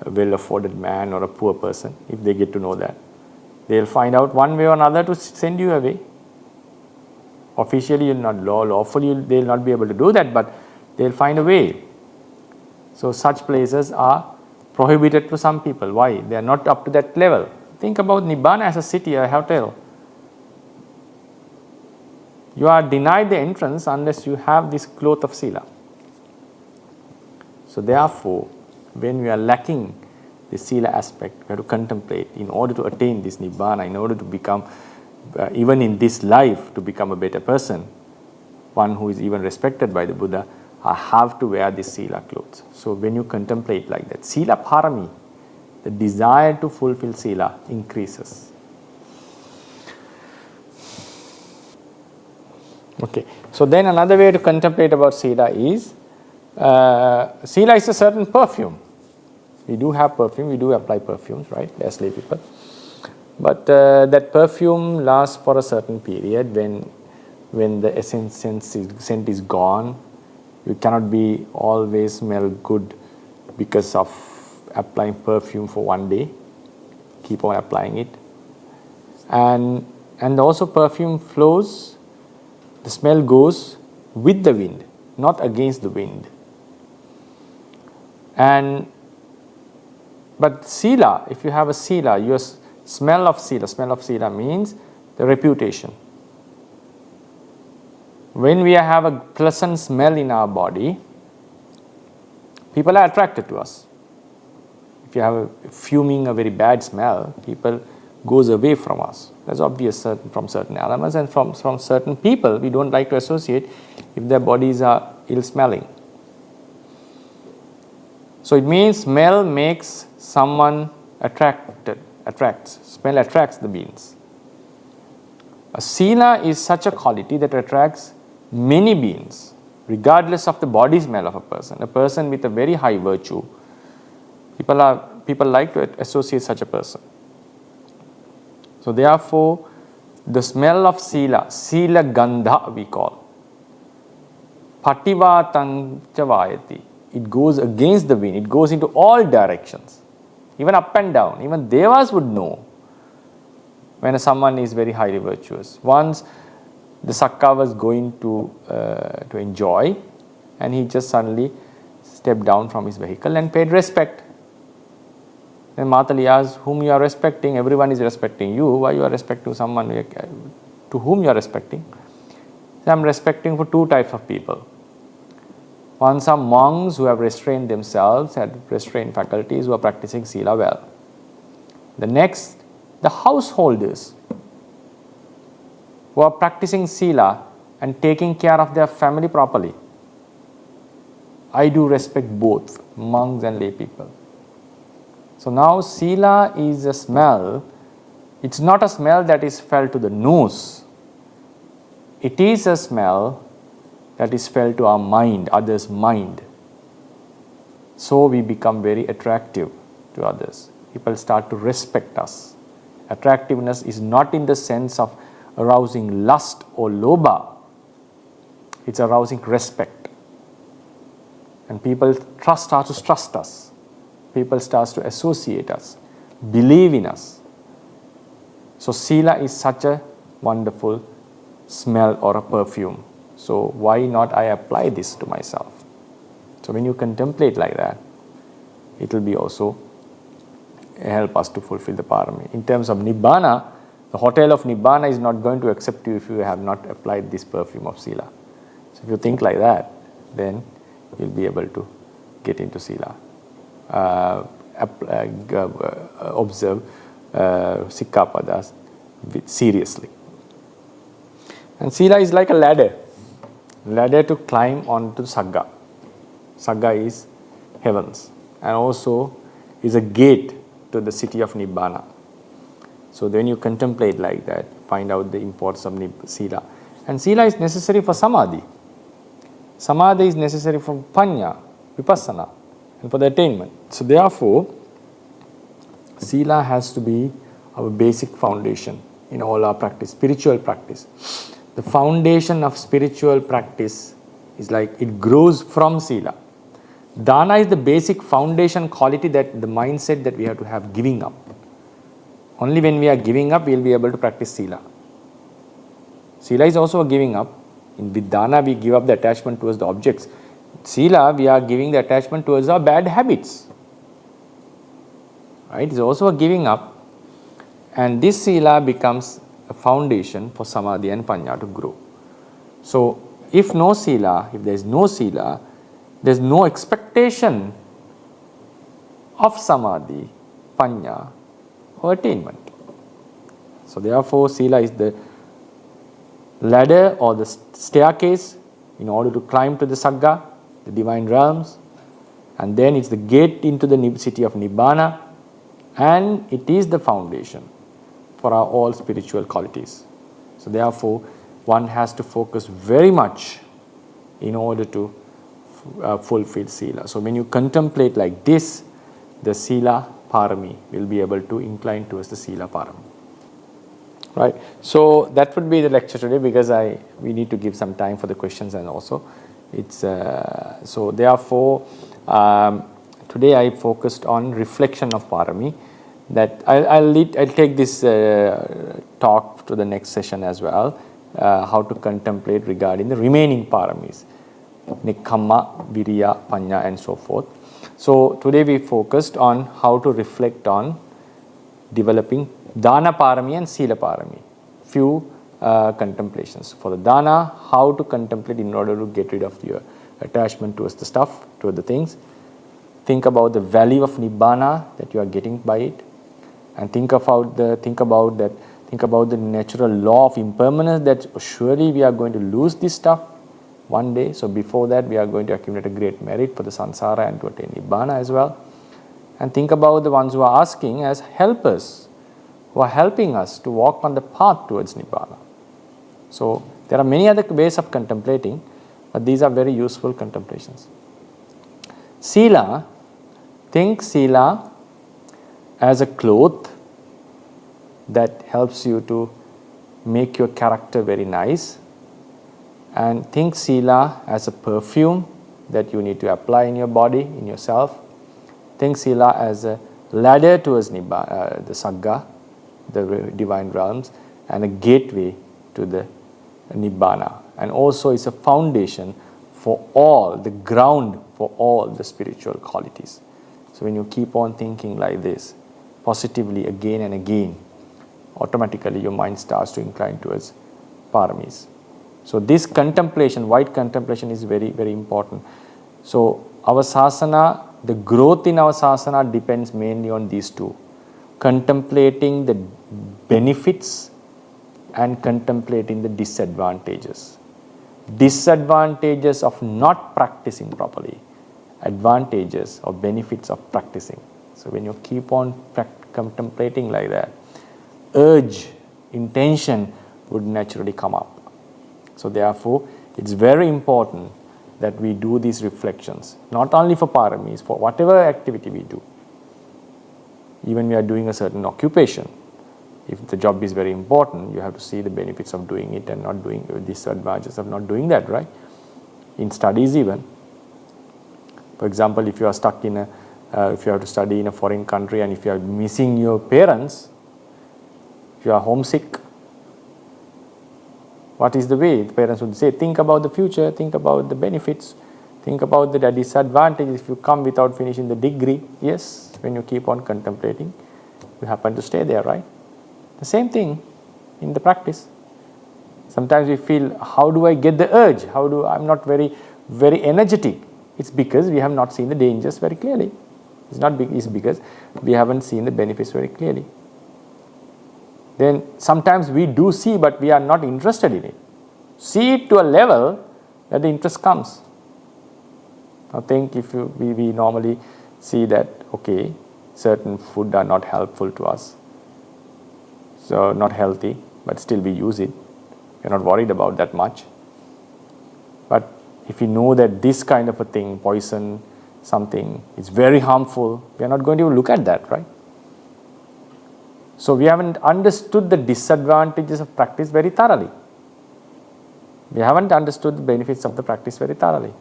well-afforded man or a poor person, if they get to know that, they'll find out one way or another to send you away. Officially, you're not lawfully, they'll not be able to do that, but they'll find a way. So such places are prohibited to some people. Why? They are not up to that level. Think about Nibbana as a city, a hotel. You are denied the entrance unless you have this cloth of Sila. So therefore, when we are lacking the Sila aspect, we have to contemplate in order to attain this Nibbana, in order to become, even in this life, to become a better person, one who is even respected by the Buddha, I have to wear this Sila clothes. So when you contemplate like that, Sila Parami, the desire to fulfill Sila increases. Okay, so then another way to contemplate about Sila is, Sila is a certain perfume. We do have perfume, we do apply perfumes, right, as lay people. But that perfume lasts for a certain period. When the scent is gone, you cannot be always smell good because of applying perfume for one day. Keep on applying it. And also perfume flows, the smell goes with the wind, not against the wind. But Sila, if you have a Sila, your smell of Sila means the reputation. When we have a pleasant smell in our body, people are attracted to us. If you have a fuming, a very bad smell, people goes away from us. That's obvious from certain elements, and from certain people we don't like to associate if their bodies are ill-smelling. So it means smell makes someone smell attracts the beings. A Sila is such a quality that attracts many beings, regardless of the body smell of a person. A person with a very high virtue, people like to associate such a person. So therefore, the smell of Sila Gandha we call, Pativatang Chavayati, it goes against the wind, it goes into all directions, even up and down. Even Devas would know when someone is very highly virtuous. Once the Sakka was going to enjoy, and he just suddenly stepped down from his vehicle and paid respect. Then Matali asked, whom you are respecting? Everyone is respecting you. Why you are respecting someone to whom you are respecting? So I am respecting for two types of people. One, some monks who have restrained themselves, had restrained faculties, who are practicing Sila well. The next, the householders who are practicing Sila and taking care of their family properly. I do respect both monks and lay people. So now Sila is a smell. It's not a smell that is felt to the nose. It is a smell that is felt to our mind, others' mind. So we become very attractive to others. People start to respect us. Attractiveness is not in the sense of arousing lust or lobha. It's arousing respect. And people start to trust us. People start to associate us, believe in us. So Sila is such a wonderful smell or a perfume. So why not I apply this to myself? So when you contemplate like that, it will be also help us to fulfill the Parami. In terms of Nibbana, the hotel of Nibbana is not going to accept you if you have not applied this perfume of Sila. So if you think like that, then you'll be able to get into Sila. Observe Sikkhapadas seriously. And Sila is like a ladder to climb onto Sagga. Sagga is heavens, and also is a gate to the city of Nibbana. So when you contemplate like that, find out the importance of Sila. And Sila is necessary for Samadhi. Samadhi is necessary for Panya, Vipassana, and for the attainment. So therefore, Sila has to be our basic foundation in all our practice, spiritual practice. The foundation of spiritual practice is like it grows from Sila. Dāna is the basic foundation quality, that the mindset that we have to have, giving up. Only when we are giving up, we will be able to practice Sila. Sila is also a giving up. With Dāna, we give up the attachment towards the objects. Sila, we are giving the attachment towards our bad habits. Right? It's also a giving up. And this Sila becomes a foundation for Samadhi and Panya to grow. So, if no Sila, if there is no Sila, there is no expectation of Samadhi, Panya, or attainment. So, therefore, Sila is the ladder or the staircase in order to climb to the Sagga. the divine realms, and then it's the gate into the city of Nibbana, and it is the foundation for our all spiritual qualities. So therefore, one has to focus very much in order to fulfill Sila. So when you contemplate like this, the Sila Parami will be able to incline towards the Sila Parami. Right. So that would be the lecture today, because we need to give some time for the questions, and also it's so therefore today I focused on reflection of Parami. That I'll take this talk to the next session as well, how to contemplate regarding the remaining Paramis, Nikkamma, Viriya, Panya, and so forth. So today we focused on how to reflect on developing Dāna Parami and Sīla Parami. Few contemplations. For the Dāna, how to contemplate in order to get rid of your attachment towards the stuff, towards the things. Think about the value of Nibbana that you are getting by it, and think about the natural law of impermanence, that surely we are going to lose this stuff one day. So before that, we are going to accumulate a great merit for the samsara and to attain Nibbana as well. And think about the ones who are asking as helpers, who are helping us to walk on the path towards Nibbana. So there are many other ways of contemplating, but these are very useful contemplations. Sila, think Sila as a cloth that helps you to make your character very nice, and think Sila as a perfume that you need to apply in your body, in yourself. Think Sila as a ladder towards Nibbana, the Sagga, the divine realms, and a gateway to the Nibbana. And also it's a foundation for all, the ground for all the spiritual qualities. So when you keep on thinking like this, positively again and again, automatically your mind starts to incline towards Paramis. So this contemplation, white contemplation, is very, very important. So our sasana, the growth in our sasana depends mainly on these two. Contemplating the benefits and contemplating the disadvantages. Disadvantages of not practicing properly, advantages or benefits of practicing. So when you keep on contemplating like that, urge, intention would naturally come up. So therefore, it's very important that we do these reflections, not only for Paramis, for whatever activity we do. Even we are doing a certain occupation, if the job is very important, you have to see the benefits of doing it and not doing, disadvantages of not doing that, right? In studies even. For example, if you are stuck in if you have to study in a foreign country, and if you are missing your parents, if you are homesick, what is the way? The parents would say, think about the future, think about the benefits, think about the disadvantages if you come without finishing the degree. Yes, when you keep on contemplating, you happen to stay there, right? The same thing in the practice. Sometimes we feel, how do I get the urge? I'm not very, very energetic. It's because we have not seen the dangers very clearly. It's because we haven't seen the benefits very clearly. Then sometimes we do see, but we are not interested in it. See it to a level that the interest comes. I think if we normally see that, okay, certain food are not helpful to us, so not healthy, but still we use it. We're not worried about that much. But if we know that this kind of a thing, poison, something, is very harmful, we are not going to look at that, right? So we haven't understood the disadvantages of practice very thoroughly. We haven't understood the benefits of the practice very thoroughly.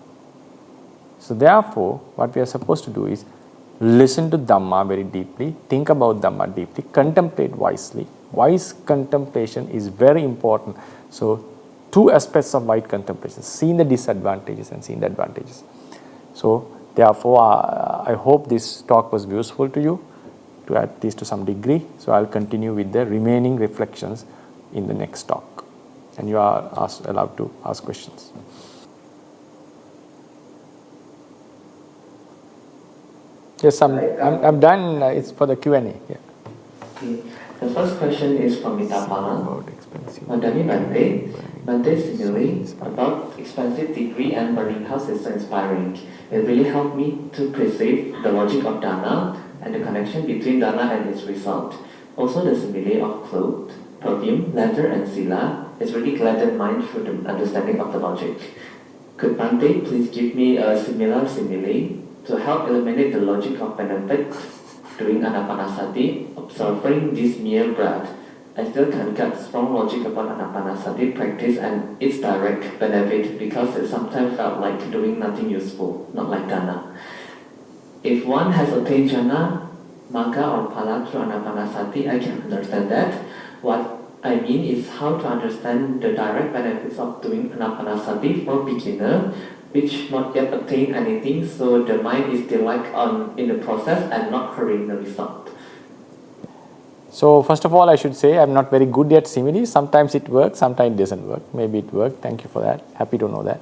So therefore, what we are supposed to do is listen to Dhamma very deeply, think about Dhamma deeply, contemplate wisely. Wise contemplation is very important. So two aspects of wise contemplation, seeing the disadvantages and seeing the advantages. So therefore, I hope this talk was useful to you, to at least to some degree. So I'll continue with the remaining reflections in the next talk. And you are allowed to ask questions. Yes, I'm done. It's for the Q&A. Yeah. Okay. The first question is from Mita Pala. Madani Bante, Bante Simili, about expensive degree and burning house is so inspiring. It really helped me to perceive the logic of Dāna and the connection between Dāna and its result. Also, the simile of cloth, perfume, leather, and Sila is really gladdened mind through the understanding of the logic. Could Bhante please give me a similar simile to help eliminate the logic of benefit during Anapanasati, observing this mere breath? I still can't get strong logic about Anapanasati practice and its direct benefit because it sometimes felt like doing nothing useful, not like Dāna. If one has attained jhana, Magga or Phala through Anapanasati, I can understand that. What I mean is how to understand the direct benefits of doing Anapanasati for beginner, which not yet attain anything, so the mind is delight in the process and not hurrying the result. So first of all, I should say I'm not very good at similes. Sometimes it works, sometimes it doesn't work. Maybe it worked. Thank you for that. Happy to know that.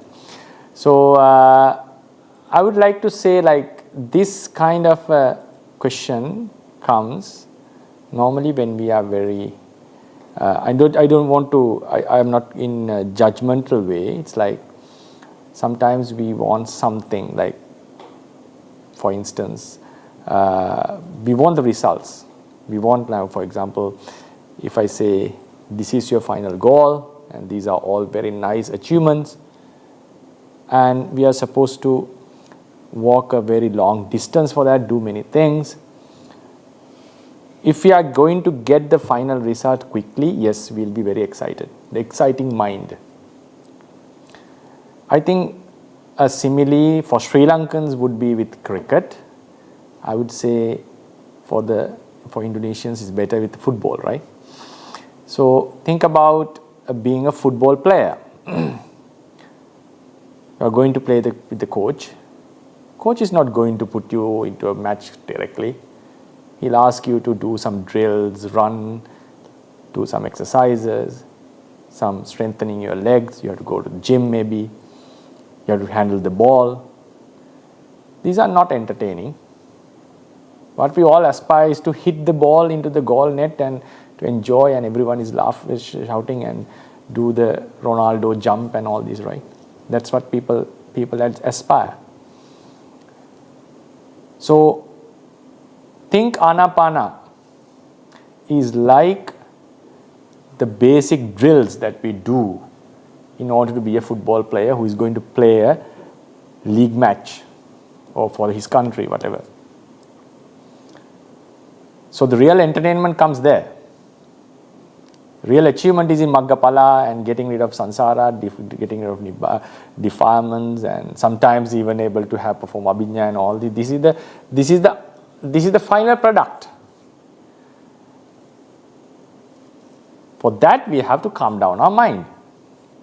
So I would like to say, like, this kind of question comes normally when we are very I don't want to, I'm not in a judgmental way. It's like sometimes we want something, like, for instance, we want the results. We want, now, for example, if I say this is your final goal and these are all very nice achievements, and we are supposed to walk a very long distance for that, do many things. If we are going to get the final result quickly, yes, we'll be very excited. The exciting mind. I think a simile for Sri Lankans would be with cricket. I would say for Indonesians it's better with football, right? So think about being a football player. You are going to play with the coach. Coach is not going to put you into a match directly. He'll ask you to do some drills, run, do some exercises, some strengthening your legs. You have to go to the gym maybe. You have to handle the ball. These are not entertaining. What we all aspire is to hit the ball into the goal net and to enjoy, and everyone is laughing, shouting, and do the Ronaldo jump and all these, right? That's what people aspire. So think Anapana is like the basic drills that we do in order to be a football player who is going to play a league match or for his country, whatever. So the real entertainment comes there. Real achievement is in Maggapala and getting rid of samsara, getting rid of defilements, and sometimes even able to have perform abhinya and all this. This is the final product. For that we have to calm down our mind.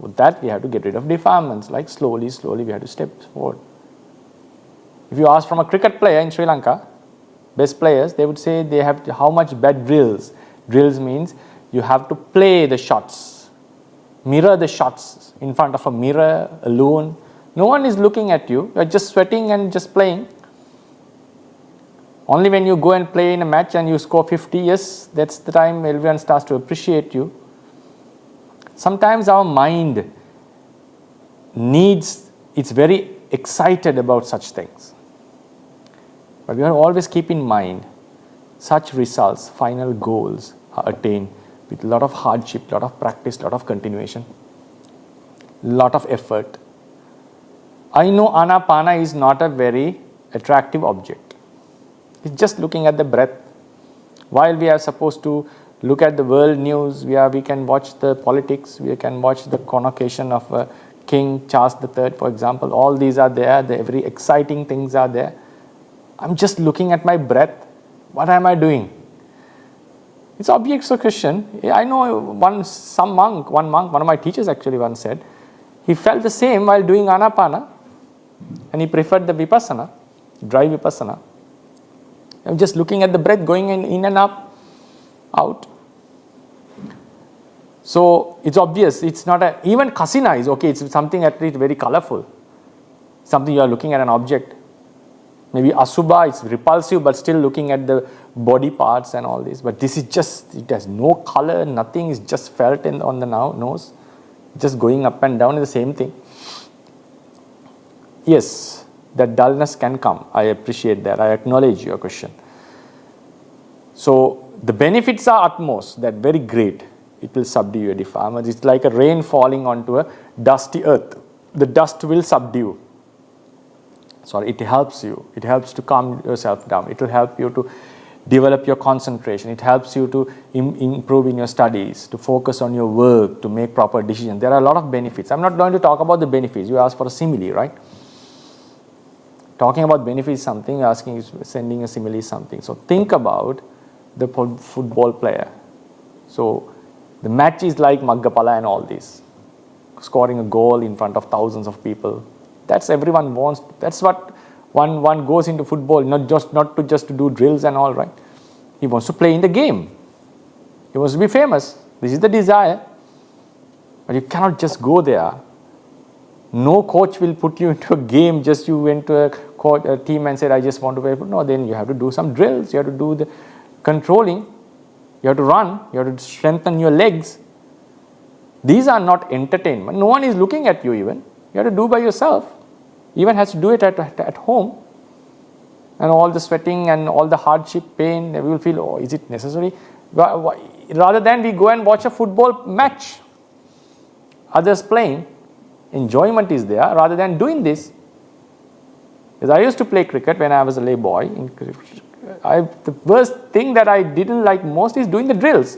For that we have to get rid of defilements. Like slowly we have to step forward. If you ask from a cricket player in Sri Lanka, best players, they would say they have how much bad drills. Drills means you have to play the shots, mirror the shots in front of a mirror alone. No one is looking at you. You are just sweating and just playing. Only when you go and play in a match and you score 50, yes, that's the time everyone starts to appreciate you. Sometimes our mind it's very excited about such things. But we have to always keep in mind such results, final goals are attained with a lot of hardship, lot of practice, lot of continuation, lot of effort. I know Anapana is not a very attractive object. It's just looking at the breath. While we are supposed to look at the world news, we can watch the politics, we can watch the convocation of King Charles III, for example. All these are there, the very exciting things are there. I'm just looking at my breath. What am I doing? It's objects of question. I know one of my teachers actually once said, he felt the same while doing Anapana, and he preferred the Vipassana, dry Vipassana. I'm just looking at the breath going in and up, out. So it's obvious. It's not even Kasina is okay. It's something at least very colorful. Something you are looking at an object. Maybe Asubha, it's repulsive, but still looking at the body parts and all this. But this is just, it has no color, nothing, is just felt on the nose. Just going up and down is the same thing. yes, that dullness can come. I appreciate that. I acknowledge your question. So the benefits are utmost, that very great. It will subdue your defilements. It's like a rain falling onto a dusty earth. The dust will subdue. Sorry, it helps you. It helps to calm yourself down. It will help you to develop your concentration. It helps you to improve in your studies, to focus on your work, to make proper decisions. There are a lot of benefits. I'm not going to talk about the benefits. You asked for a simile, right? Talking about benefits is something, asking is sending a simile is something. So think about the football player. So the match is like Maggapala and all this. Scoring a goal in front of thousands of people. That's everyone wants. That's what one goes into football, not to do drills and all, right? He wants to play in the game. He wants to be famous. This is the desire. But you cannot just go there. No coach will put you into a game, just you went to a team and said, I just want to play football. No, then you have to do some drills. You have to do the controlling. You have to run. You have to strengthen your legs. These are not entertainment. No one is looking at you even. You have to do by yourself. Even has to do it at home. And all the sweating and all the hardship, pain, we will feel, oh, is it necessary? Rather than we go and watch a football match, others playing, enjoyment is there rather than doing this. Because I used to play cricket when I was a lay boy. The worst thing that I didn't like most is doing the drills.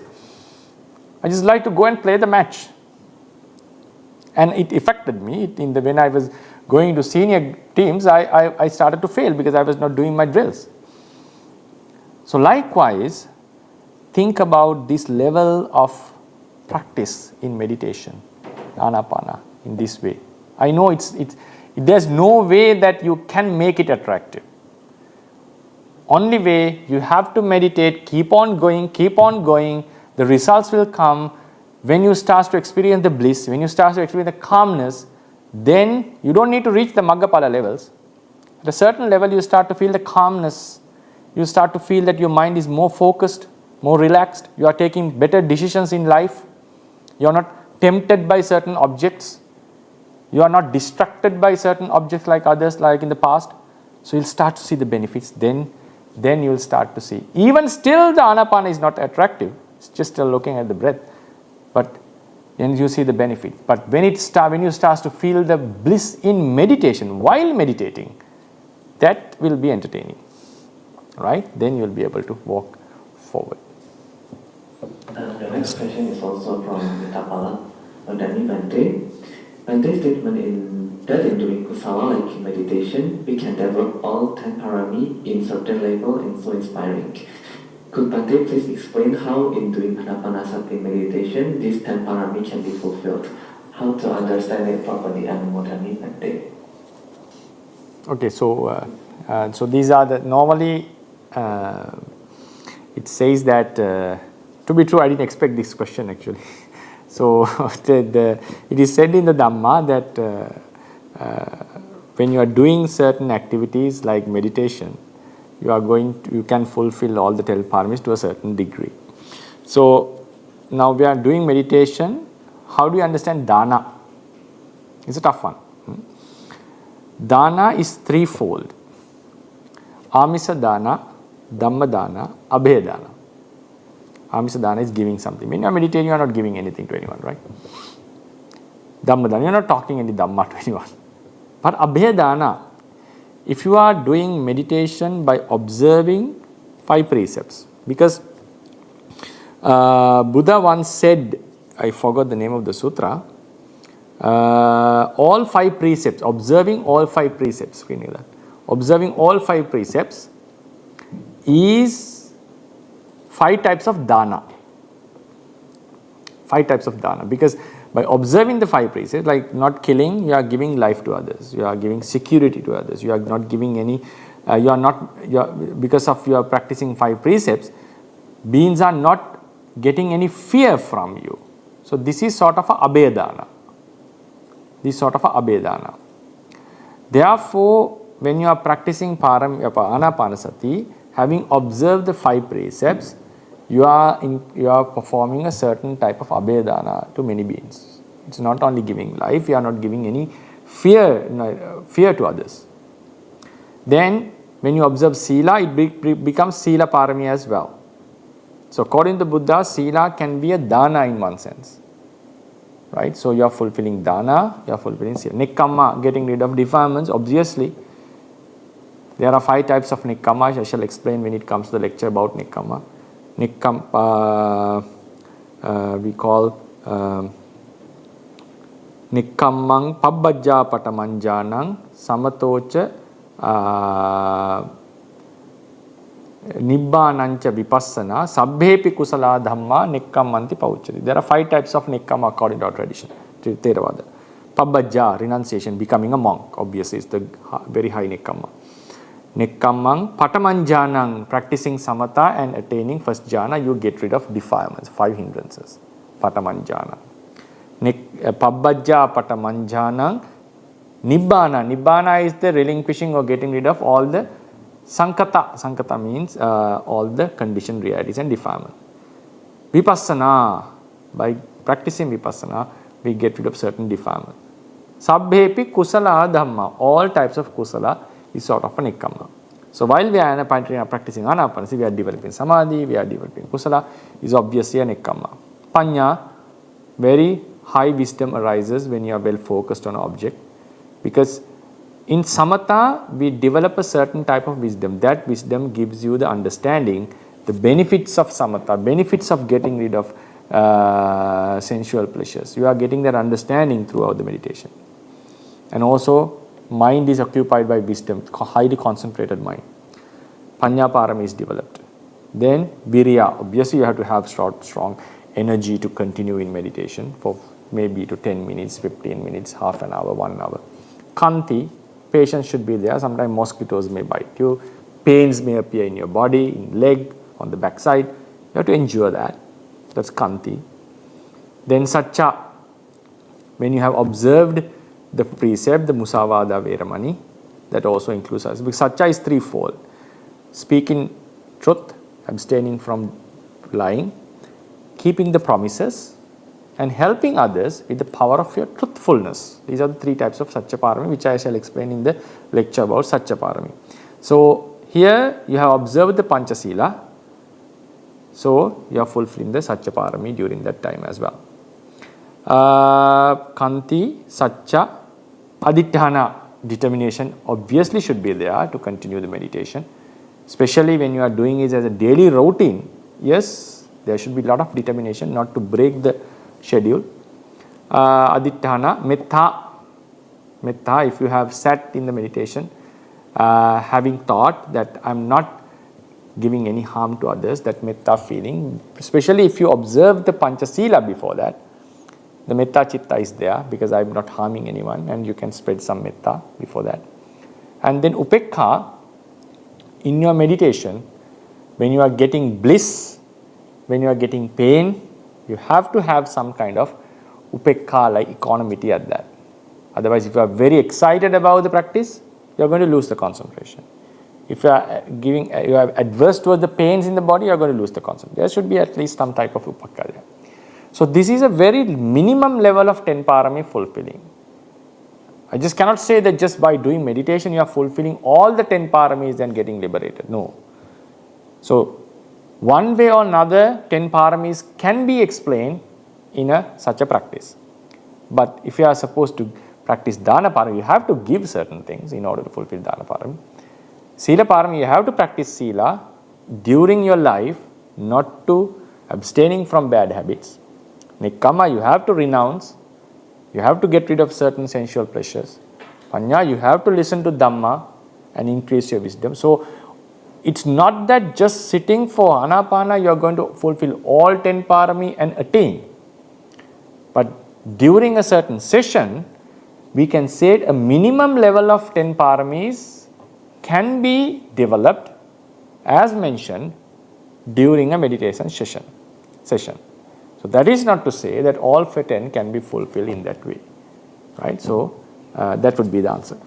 I just like to go and play the match. And it affected me. When I was going to senior teams, I started to fail because I was not doing my drills. So likewise, think about this level of practice in meditation, Anapana, in this way. I know there's no way that you can make it attractive. Only way, you have to meditate, keep on going, the results will come. When you start to experience the bliss, when you start to experience the calmness, then you don't need to reach the Maggapala levels. At a certain level, you start to feel the calmness. You start to feel that your mind is more focused, more relaxed. You are taking better decisions in life. You are not tempted by certain objects. You are not distracted by certain objects like others, like in the past. So you'll start to see the benefits. Then you'll start to see. Even still, the Anapana is not attractive. It's just still looking at the breath. But then you see the benefit. But when you start to feel the bliss in meditation, while meditating, that will be entertaining. Right? Then you'll be able to walk forward. The next question is also from Tapala. Dani Bante. Bante's statement that in doing kusala like meditation, we can develop all 10 parami in certain level and so inspiring. Could Bante please explain how in doing Anapanasati meditation, these 10 parami can be fulfilled? How to understand it properly and Modani Bante? Okay, so these are the, normally it says that, to be true, I didn't expect this question actually. So it is said in the Dhamma that when you are doing certain activities like meditation, you can fulfill all the 10 paramis to a certain degree. So now we are doing meditation. How do you understand Dāna? It's a tough one. Dāna is threefold. Āmisa Dāna, Dhamma Dāna, Abhaya Dāna. Āmisa Dāna is giving something. When you are meditating, you are not giving anything to anyone, right? Dhamma Dāna, you are not talking any Dhamma to anyone. But Abhaya Dāna, if you are doing meditation by observing 5 precepts, because Buddha once said, I forgot the name of the sutra, all 5 precepts, observing all 5 precepts, observing all 5 precepts is 5 types of Dāna. 5 types of Dāna, because by observing the 5 precepts, like not killing, you are giving life to others, you are giving security to others, you are not giving any, because of you are practicing 5 precepts, beings are not getting any fear from you. So this is sort of a Abhaya Dāna. This is sort of a Abhaya Dāna. Therefore, when you are practicing Anapanasati, having observed the 5 precepts, you are performing a certain type of Abhaya Dāna to many beings. It's not only giving life, you are not giving any fear to others. Then when you observe Sila, it becomes Sila Parami as well. So according to Buddha, Sila can be a Dāna in one sense. Right? So you are fulfilling Dāna, you are fulfilling Sila. Nikkamma, getting rid of defilements, obviously. There are 5 types of Nikkamma. I shall explain when it comes to the lecture about Nikkamma. We call Nikkammang pabbajja patamanjanang samatocha Nibbanancha vipassana sabbhepi kusala dhamma nikkammanti paucchati. There are 5 types of nikkamma according to our tradition, to Theravada. Pabbajja, renunciation, becoming a monk, obviously is the very high nikkamma. Nikkammang patamanjanang, practicing samatha and attaining first jhana, you get rid of defilements, 5 hindrances. Patamanjana. Pabbajja patamanjanang nibbana. Nibbana is the relinquishing or getting rid of all the sankata. Sankata means all the conditioned realities and defilement. Vipassana, by practicing vipassana, we get rid of certain defilement. Sabbhepi kusala dhamma, all types of kusala is sort of a nikkamma. So while we are practicing anapanasati, we are developing samadhi, we are developing kusala, is obviously a nikkamma. Panya, very high wisdom arises when you are well focused on an object, because in samatha we develop a certain type of wisdom. That wisdom gives you the understanding, the benefits of samatha, benefits of getting rid of sensual pleasures. You are getting that understanding throughout the meditation. And also mind is occupied by wisdom, highly concentrated mind. Panya Parami is developed. Then virya, obviously you have to have strong energy to continue in meditation for maybe to 10 minutes, 15 minutes, half an hour, 1 hour. Kanti, patience should be there. Sometimes mosquitoes may bite you, pains may appear in your body, in leg, on the backside. You have to endure that. That's Kanti. Then Satcha, when you have observed the precept, the Musavada Veramani, that also includes us. Because Satcha is threefold. Speaking truth, abstaining from lying, keeping the promises, and helping others with the power of your truthfulness. These are the 3 types of Satcha Parami, which I shall explain in the lecture about Satcha Parami. So here you have observed the Panchasila, so you are fulfilling the Satcha Parami during that time as well. Kanti, Satcha, Aditthana, determination obviously should be there to continue the meditation, especially when you are doing it as a daily routine. Yes, there should be a lot of determination not to break the schedule. Aditthana, metta, if you have sat in the meditation having thought that I am not giving any harm to others, that metta feeling, especially if you observe the Panchasila before that, the metta chitta is there because I am not harming anyone, and you can spread some metta before that. And then upekha, in your meditation, when you are getting bliss, when you are getting pain, you have to have some kind of upekha, like equanimity at that. Otherwise, if you are very excited about the practice, you are going to lose the concentration. If you are you are adverse towards the pains in the body, you are going to lose the concentration. There should be at least some type of upekha there. So this is a very minimum level of 10 parami fulfilling. I just cannot say that just by doing meditation you are fulfilling all the 10 paramis and getting liberated. No. So one way or another 10 paramis can be explained in such a practice. But if you are supposed to practice Dāna Parami, you have to give certain things in order to fulfill Dāna Parami. Sīla Parami, you have to practice Sīla during your life, not to abstaining from bad habits. Nikkamma, you have to renounce, you have to get rid of certain sensual pleasures. Panya, you have to listen to Dhamma and increase your wisdom. So it's not that just sitting for Anapana you are going to fulfill all 10 parami and attain. But during a certain session, we can say a minimum level of 10 paramis can be developed as mentioned during a meditation session. So that is not to say that all 10 can be fulfilled in that way. Right? So that would be the answer.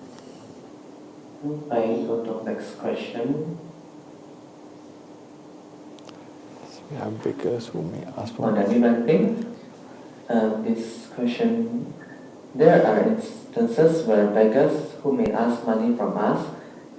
I go to the next question. We have beggars who may ask for. One thing. This question There are instances where beggars who may ask money from us,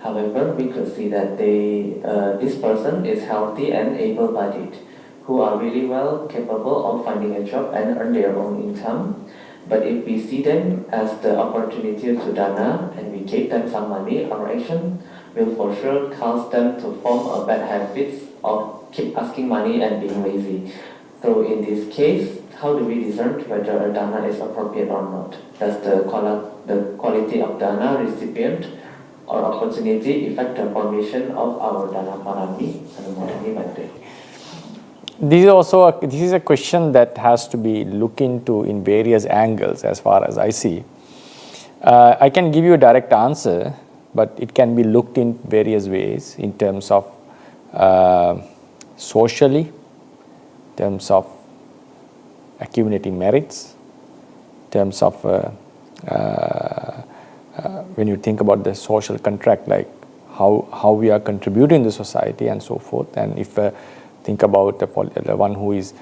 however, we could see that this person is healthy and able-bodied, who are really well capable of finding a job and earn their own income. But if we see them as the opportunity to Dāna and we give them some money, our action will for sure cause them to form a bad habits of keep asking money and being lazy. So in this case, how do we discern whether a Dāna is appropriate or not? Does the quality of Dāna recipient or opportunity affect the formation of our Dāna Parami and Parami Bhante? This is a question that has to be looked into in various angles as far as I see. I can give you a direct answer, but it can be looked in various ways in terms of socially, in terms of accumulating merits, in terms of when you think about the social contract, like how we are contributing to society and so forth. And if think about the one who is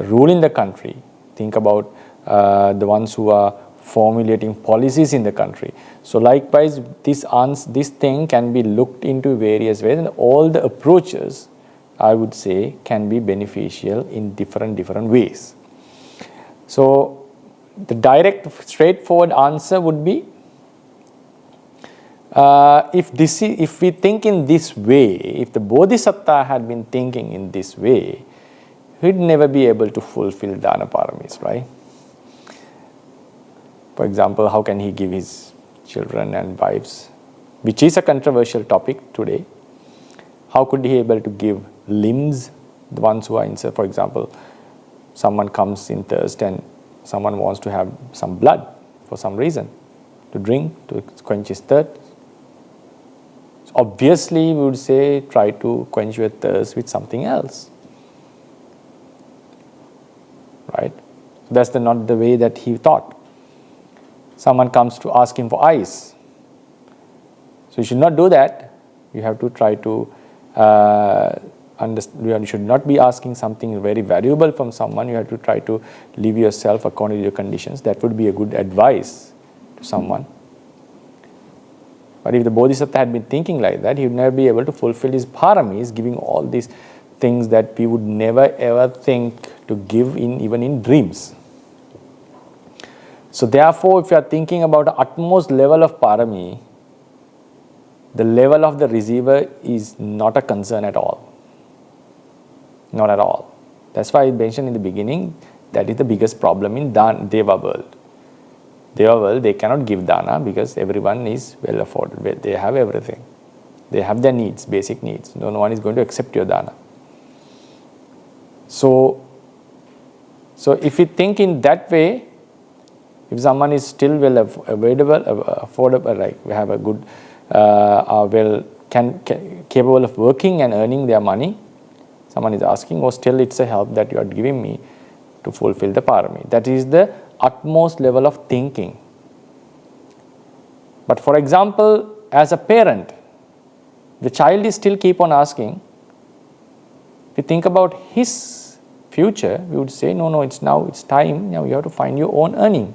ruling the country, think about the ones who are formulating policies in the country. So likewise, this thing can be looked into various ways, and all the approaches, I would say, can be beneficial in different ways. So the direct, straightforward answer would be, if we think in this way, if the Bodhisattva had been thinking in this way, he'd never be able to fulfill Dāna Paramis, right? For example, how can he give his children and wives, which is a controversial topic today? How could he be able to give limbs, the ones who are in, for example, someone comes in thirst and someone wants to have some blood for some reason, to drink, to quench his thirst. So obviously, we would say, try to quench your thirst with something else, right? That's not the way that he thought. Someone comes to ask him for ice. So you should not do that. You have to try to understand. You should not be asking something very valuable from someone. You have to try to live yourself according to your conditions. That would be a good advice to someone. But if the Bodhisattva had been thinking like that, he would never be able to fulfill his paramis, giving all these things that we would never ever think to give even in dreams. So therefore, if you are thinking about the utmost level of parami, the level of the receiver is not a concern at all. Not at all. That's why I mentioned in the beginning, that is the biggest problem in Deva world. Deva world, they cannot give Dāna because everyone is well afforded. They have everything. They have their needs, basic needs. No one is going to accept your Dāna. So if you think in that way, if someone is still well available, affordable, like we have a good, capable of working and earning their money, someone is asking, oh, still it's a help that you are giving me to fulfill the parami. That is the utmost level of thinking. But for example, as a parent, the child is still keep on asking. If you think about his future, we would say, no, it's time. Now you have to find your own earning.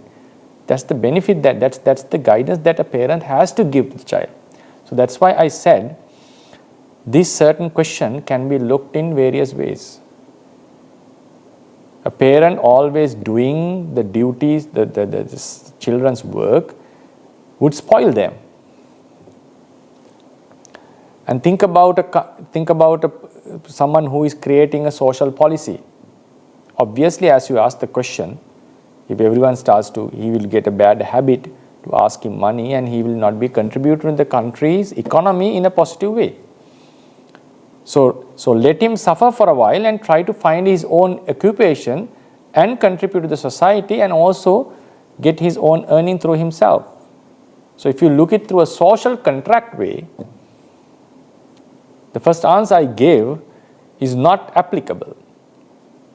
That's the benefit, that's the guidance that a parent has to give to the child. So that's why I said this certain question can be looked in various ways. A parent always doing the duties, the children's work would spoil them. And think about someone who is creating a social policy. Obviously, as you ask the question, if everyone starts to, he will get a bad habit to ask him money, and he will not be contributing to the country's economy in a positive way. So let him suffer for a while and try to find his own occupation and contribute to the society, and also get his own earning through himself. So if you look it through a social contract way, the first answer I gave is not applicable.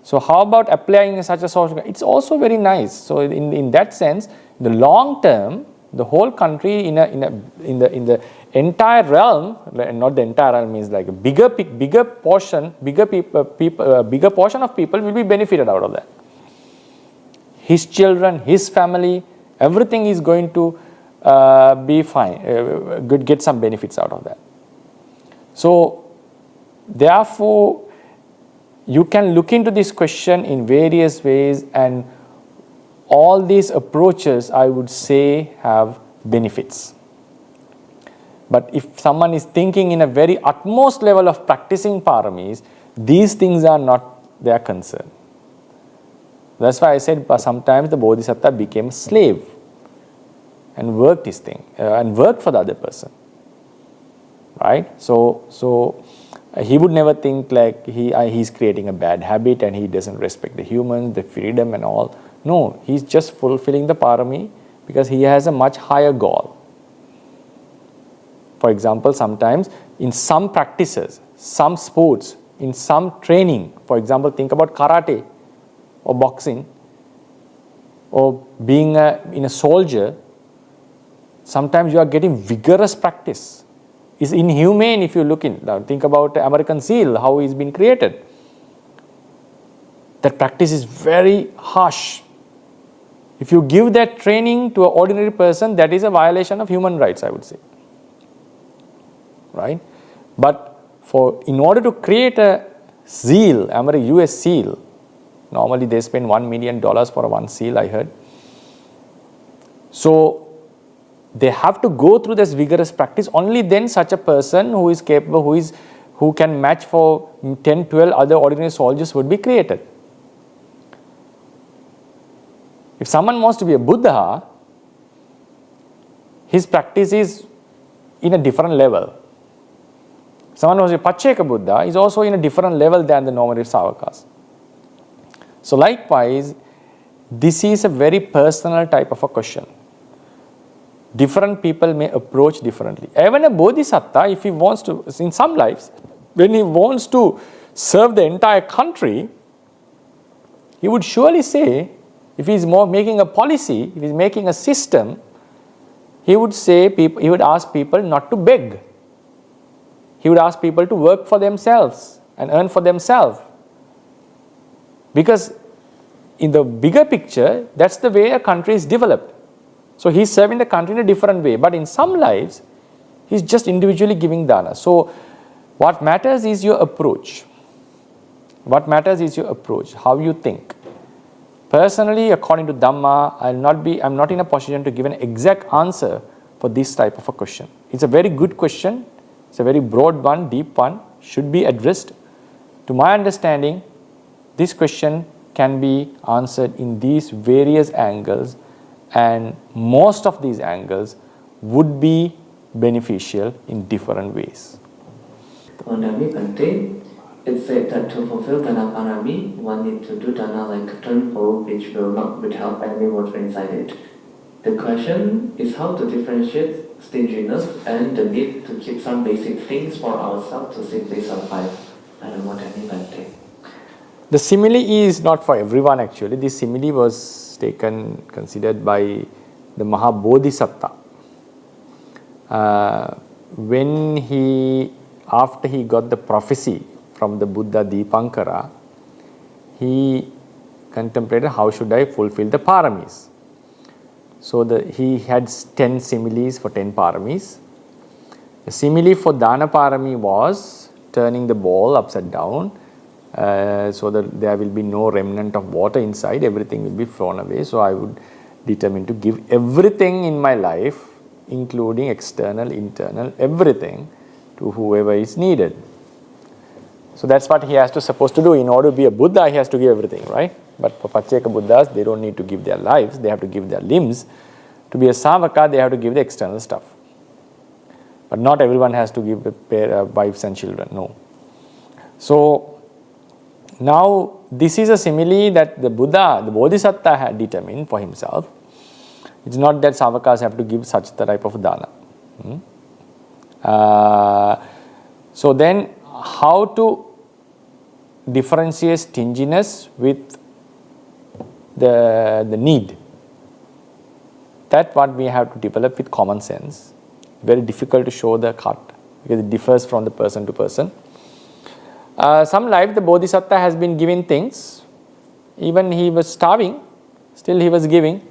So how about applying such a social? It's also very nice. So in that sense, the long term, the whole country in the entire realm, not the entire realm, means like a bigger portion of people will be benefited out of that. His children, his family, Everything is going to be fine, get some benefits out of that. So, therefore, you can look into this question in various ways, and all these approaches, I would say, have benefits. But if someone is thinking in a very utmost level of practicing paramis, these things are not their concern. That's why I said sometimes the Bodhisattva became a slave and worked his thing and worked for the other person. Right? So he would never think like he's creating a bad habit and he doesn't respect the humans, the freedom and all. No, he's just fulfilling the parami because he has a much higher goal. For example, sometimes in some practices, some sports, in some training, for example, think about karate or boxing or being in a soldier, sometimes you are getting vigorous practice. It's inhumane if you look in. Now think about American Seal, how he's been created. That practice is very harsh. If you give that training to an ordinary person, that is a violation of human rights, I would say. Right? But in order to create a seal, US seal, normally they spend $1 million for one seal, I heard. So they have to go through this vigorous practice. Only then such a person who is capable, who can match for 10, 12 other ordinary soldiers would be created. If someone wants to be a Buddha, his practice is in a different level. Someone who is a Pacceka Buddha is also in a different level than the normal Savakas. So likewise, this is a very personal type of a question. Different people may approach differently. Even a Bodhisattva, if he wants to, in some lives, when he wants to serve the entire country, he would surely say, if he is more making a policy, if he is making a system, he would say, he would ask people not to beg. He would ask people to work for themselves and earn for themselves. Because in the bigger picture, that's the way a country is developed. So he's serving the country in a different way. But in some lives, he's just individually giving dana. So what matters is your approach. What matters is your approach, how you think. Personally, according to Dhamma, I'm not in a position to give an exact answer for this type of a question. It's a very good question. It's a very broad one, deep one, should be addressed. To my understanding, this question can be answered in these various angles, and most of these angles would be beneficial in different ways. It's said that to fulfill Dāna Parami, one needs to do Dāna like a turn bowl which will not withhold any water inside it. The question is how to differentiate stinginess and the need to keep some basic things for ourselves to simply survive. The simile is not for everyone actually. This simile was considered by the Mahabodhisattva. After he got the prophecy from the Buddha Dipankara, he contemplated how should I fulfill the paramis. So he had 10 similes for 10 paramis. The simile for Dāna Parami was turning the bowl upside down so that there will be no remnant of water inside, everything will be thrown away. So I would determine to give everything in my life, including external, internal, everything to whoever is needed. So that's what he has to supposed to do. In order to be a Buddha, he has to give everything, right? But for Pacceka Buddhas, they don't need to give their lives, they have to give their limbs. To be a Savaka, they have to give the external stuff. But not everyone has to give wives and children, no. So now this is a simile that the Buddha, the Bodhisattva had determined for himself. It's not that Savakas have to give such the type of dana. So then how to differentiate stinginess with the need? That's what we have to develop with common sense. Very difficult to show the cut because it differs from the person to person. Some life the Bodhisattva has been giving things. Even he was starving, still he was giving.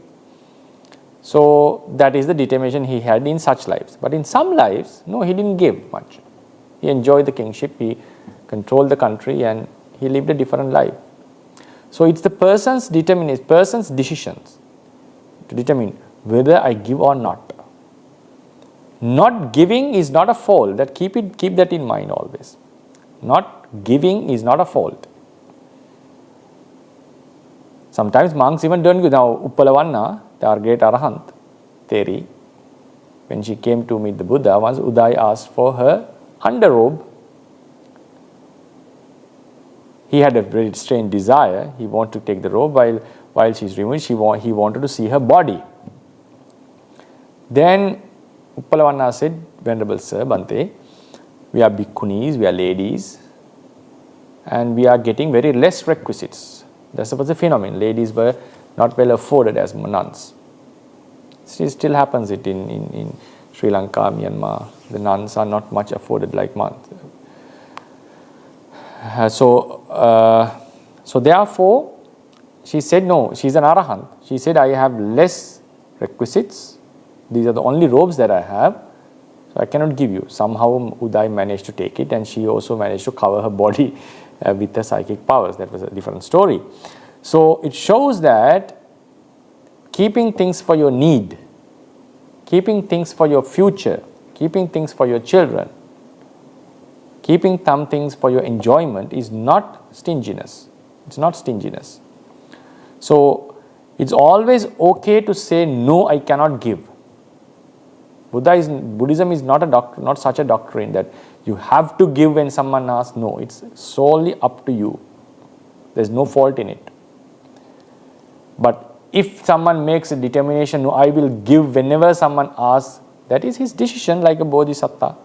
So that is the determination he had in such lives. But in some lives, no, he didn't give much. He enjoyed the kingship, he controlled the country, and he lived a different life. So it's the person's determination, person's decisions to determine whether I give or not. Not giving is not a fault. That keep that in mind always. Not giving is not a fault. Sometimes monks even don't give. Now Uppalavanna, our great arahant, Theri, when she came to meet the Buddha, once Uday asked for her underrobe. He had a very strange desire. He wanted to take the robe while she's removed. He wanted to see her body. Then Uppalavanna said, Venerable Sir, Bhante, we are bhikkhunis, we are ladies, and we are getting very less requisites. That was the phenomenon. Ladies were not well afforded as nuns. It still happens in Sri Lanka, Myanmar. The nuns are not much afforded like monks. So therefore, she said no, she's an arahant. She said, I have less requisites. These are the only robes that I have. So I cannot give you. Somehow Uday managed to take it, and she also managed to cover her body with her psychic powers. That was a different story. So it shows that keeping things for your need, keeping things for your future, keeping things for your children, keeping some things for your enjoyment is not stinginess. It's not stinginess. So it's always okay to say, no, I cannot give. Buddhism is not such a doctrine that you have to give when someone asks. No, it's solely up to you. There's no fault in it. But if someone makes a determination, no, I will give whenever someone asks, that is his decision, like a bodhisattva.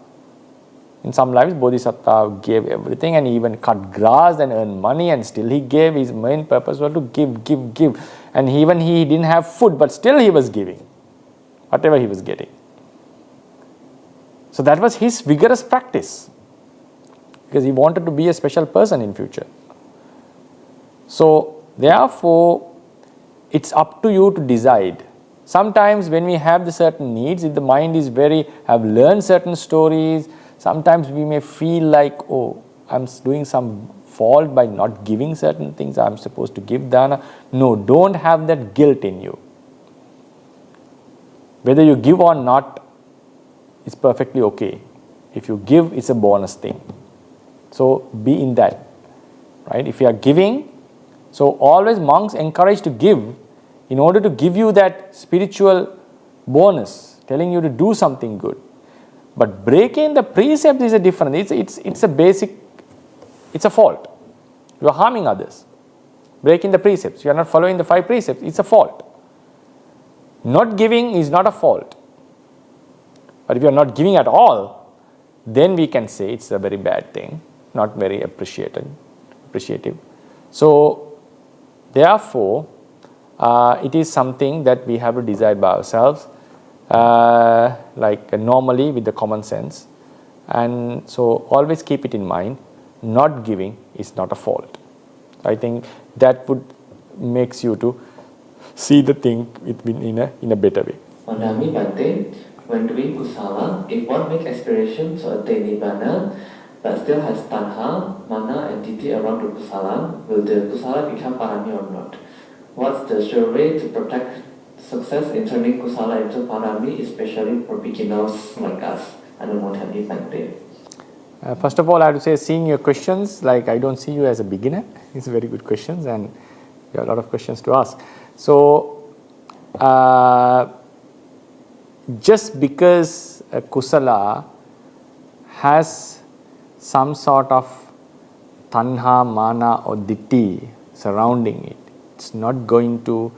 In some lives, bodhisattva gave everything and even cut grass and earned money, and still he gave. His main purpose was to give. And even he didn't have food, but still he was giving whatever he was getting. So that was his vigorous practice, because he wanted to be a special person in future. So therefore, it's up to you to decide. Sometimes when we have the certain needs, if the mind is have learned certain stories, sometimes we may feel like, oh, I'm doing some fault by not giving certain things. I'm supposed to give dana. No, don't have that guilt in you. Whether you give or not, it's perfectly okay. If you give, it's a bonus thing. So be in that, right? If you are giving, so always monks encourage to give in order to give you that spiritual bonus, telling you to do something good. But breaking the precepts is a different. It's a basic. It's a fault. You are harming others. Breaking the precepts. You are not following the 5 precepts. It's a fault. Not giving is not a fault. But if you are not giving at all, then we can say it's a very bad thing, not very appreciative. So therefore, it is something that we have to decide by ourselves, like normally with the common sense. And so always keep it in mind, not giving is not a fault. I think that would makes you to see the thing in a better way. Parami Bhante, when doing kusala, if one makes aspiration to attain nibbana, but still has tanha, mana, and ditthi around the kusala, will the kusala become parami or not? What's the sure way to protect success in turning kusala into parami, especially for beginners like us? Anumodhami Bhante. First of all, I have to say, seeing your questions, like I don't see you as a beginner. It's very good questions, and you have a lot of questions to ask. So, just because a kusala has some sort of tanha, mana or ditthi surrounding it, it's not going to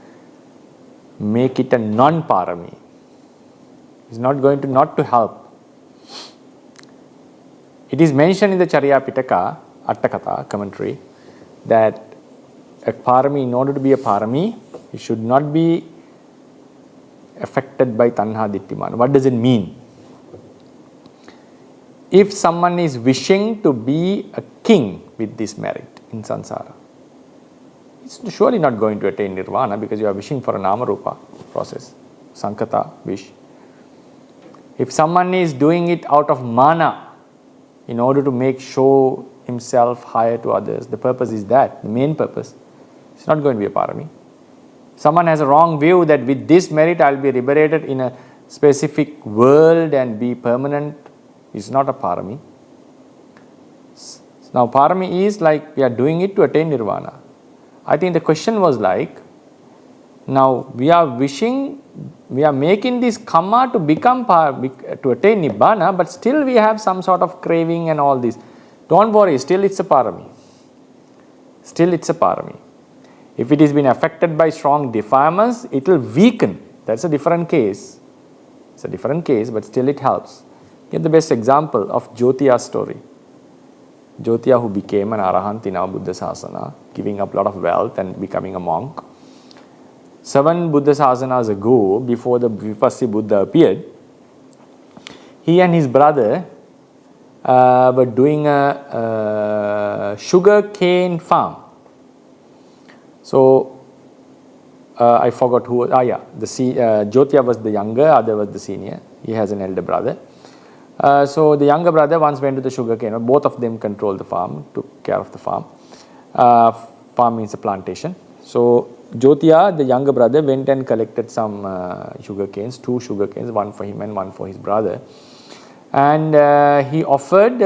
make it a non-parami. It's not going to not to help. It is mentioned in the Charya Pitaka, Attakatha commentary, that a parami, in order to be a parami, it should not be affected by tanha ditthi mana. What does it mean? If someone is wishing to be a king with this merit in samsara, it's surely not going to attain nirvana, because you are wishing for a nama rupa process. Sankata, wish. If someone is doing it out of mana, in order to show himself higher to others, the purpose is that, the main purpose, it's not going to be a parami. Someone has a wrong view that with this merit I will be liberated in a specific world and be permanent. It's not a parami. Now parami is like we are doing it to attain nirvana. I think the question was like, now we are wishing, we are making this karma to become to attain nibbana, but still we have some sort of craving and all this. Don't worry, still it's a parami. Still it's a parami. If it has been affected by strong defilements, it will weaken. That's a different case. It's a different case, but still it helps. Get the best example of Jyotiya's story. Jyotiya, who became an arahant in our Buddha Sasana, giving up a lot of wealth and becoming a monk. 7 Buddha Sasanas ago, before the Vipassy Buddha appeared, he and his brother were doing a sugar cane farm. So, I forgot who, Jyotiya was the younger, other was the senior. He has an elder brother. So the younger brother once went to the sugar cane. Both of them controlled the farm, took care of the farm. Farm means a plantation. So Jyotiya, the younger brother, went and collected some sugar canes, 2 sugar canes, one for him and one for his brother. And he offered,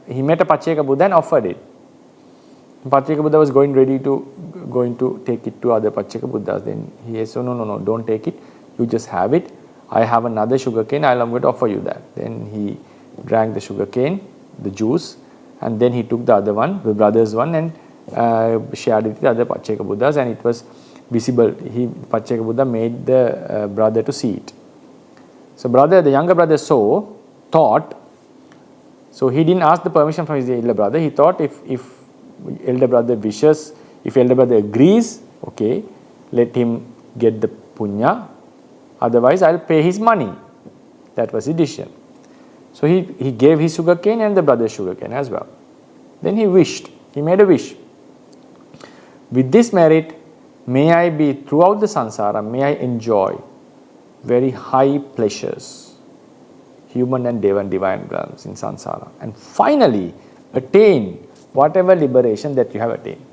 he met a Pacceka Buddha and offered it. Pacceka Buddha was going to take it to other Pacceka Buddhas. Then he said, no, don't take it. You just have it. I have another sugar cane, I'm going to offer you that. Then he drank the sugar cane, the juice, and then he took the other one, the brother's one, and shared it with the other Pacceka Buddhas, and it was visible. Pacceka Buddha made the brother to see it. So the younger brother thought, so he didn't ask the permission from his elder brother. He thought if elder brother wishes, if elder brother agrees, okay, let him get the punya. Otherwise, I'll pay his money. That was his decision. So he gave his sugar cane and the brother's sugar cane as well. Then he wished. He made a wish. With this merit, may I be throughout the samsara, may I enjoy very high pleasures, human and divine realms in samsara. And finally, attain whatever liberation that you have attained.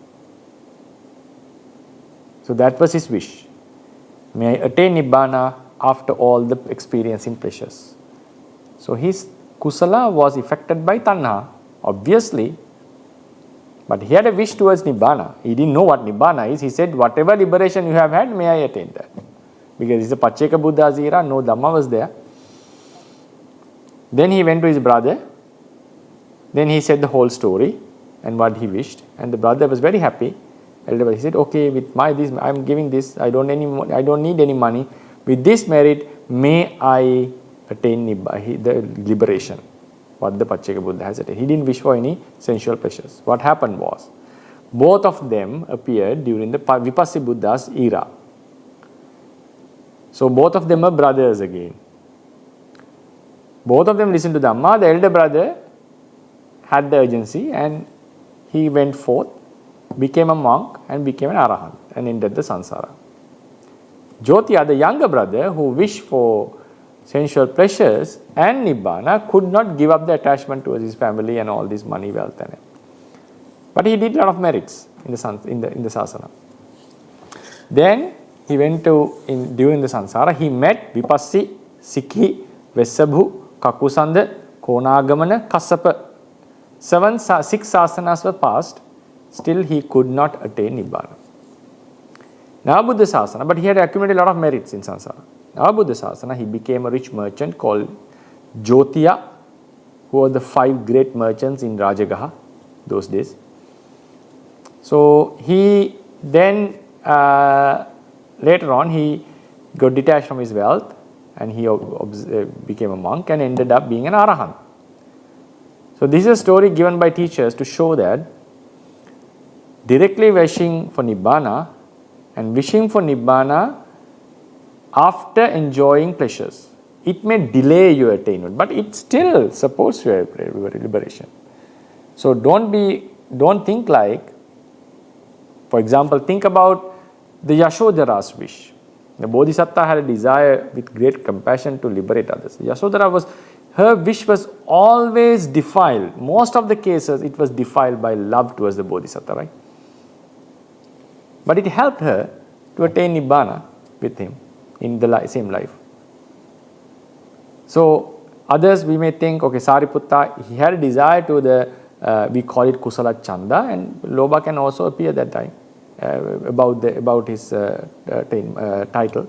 So that was his wish. May I attain Nibbana after all the experiencing pleasures. So his kusala was affected by tanha, obviously, but he had a wish towards Nibbana. He didn't know what Nibbana is. He said, whatever liberation you have had, may I attain that. Because it's a Pacceka Buddha's era, no Dhamma was there. Then he went to his brother. Then he said the whole story and what he wished. And the brother was very happy. He said, okay, with this, I'm giving this, I don't need any money. With this merit, may I attain the liberation, what the Pacceka Buddha has attained. He didn't wish for any sensual pleasures. What happened was, both of them appeared during the Vipassy Buddha's era. So both of them were brothers again. Both of them listened to Dhamma. The elder brother had the urgency and he went forth, became a monk and became an arahant and entered the samsara. Jyotiya, the younger brother who wished for sensual pleasures and nibbana, could not give up the attachment towards his family and all this money, wealth and but he did a lot of merits in the sasana. Then he went during the samsara, he met Vipassy, Sikhi, Vessabhu, Kakusanda, Konagamana, Kassapa. 6 sasanas were passed. Still he could not attain Nibbana. Now Buddha Sasana, but he had accumulated a lot of merits in samsara. Now Buddha Sasana, he became a rich merchant called Jyotiya, who were the 5 great merchants in Rajagaha those days. So he then, later on, he got detached from his wealth and he became a monk and ended up being an arahant. So this is a story given by teachers to show that directly wishing for Nibbana and wishing for Nibbana after enjoying pleasures, it may delay your attainment, but it still supports your liberation. So don't think like, for example, think about the Yashodhara's wish. The Bodhisattva had a desire with great compassion to liberate others. Yasodhara her wish was always defiled. Most of the cases it was defiled by love towards the Bodhisattva, right? But it helped her to attain Nibbana with him in the same life. So others we may think, okay, Sariputta, he had a desire to the, we call it Kusala Chanda, and Lobha can also appear that time about his title.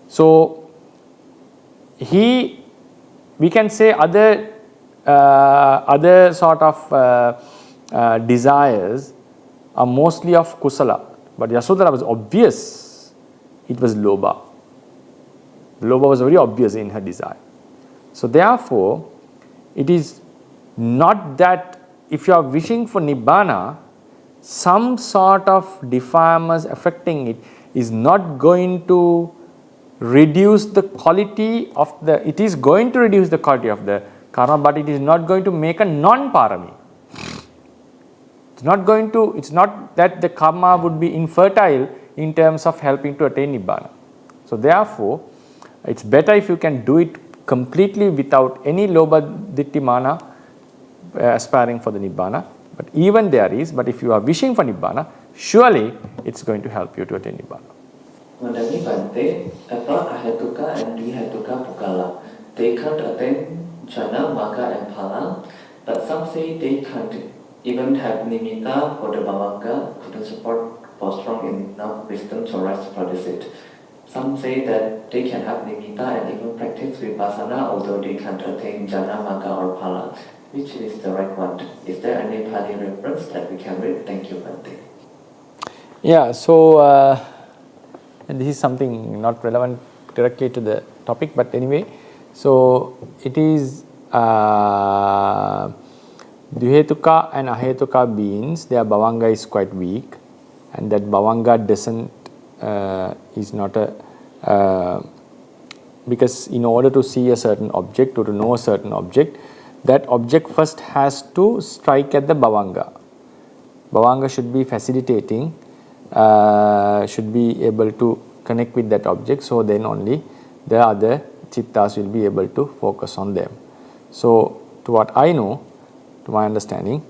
So we can say other sort of desires are mostly of Kusala, but Yasodhara was obvious, it was Lobha. Lobha was very obvious in her desire. So therefore, it is not that if you are wishing for Nibbana, some sort of defilements affecting it is not going to reduce the quality of the, it is going to reduce the quality of the karma, but it is not going to make a non-parami. It's not that the karma would be infertile in terms of helping to attain Nibbana. So therefore, it's better if you can do it completely without any Lobha Ditti Mana aspiring for the Nibbana. But even there is, but if you are wishing for Nibbana, surely it's going to help you to attain Nibbana. Madani Bhante, apart Ahetuka and Vihetuka Pukala, they can't attain Jhana, Magga and Phala, but some say they can't even have Nimitta or the Bhavanga couldn't support for strong enough wisdom to rise to produce it. Some say that they can have Nimitta and even practice Vipassana although they can't attain Jhana, Magga or Phala. Which is the right one? Is there any Pali reference that we can read? Thank you, Bhante. Yeah, so and this is something not relevant directly to the topic, but anyway, so it is Dvihetuka and Ahetuka beings, their Bhavanga is quite weak, and that Bhavanga doesn't, is not a, because in order to see a certain object or to know a certain object, that object first has to strike at the Bhavanga. Bhavanga should be facilitating, should be able to connect with that object, so then only the other Chittas will be able to focus on them. So, to what I know, to my understanding,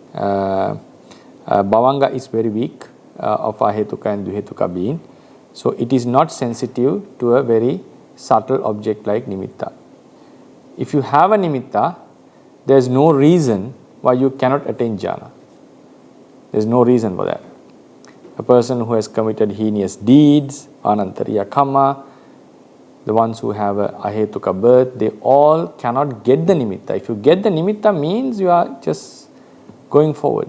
Bhavanga is very weak of Ahetuka and Dvihetuka being, so it is not sensitive to a very subtle object like Nimitta. If you have a Nimitta, there is no reason why you cannot attain jhana. There is no reason for that. A person who has committed heinous deeds, anantariya kamma, the ones who have a ahetuka birth, they all cannot get the nimitta. If you get the nimitta, means you are just going forward.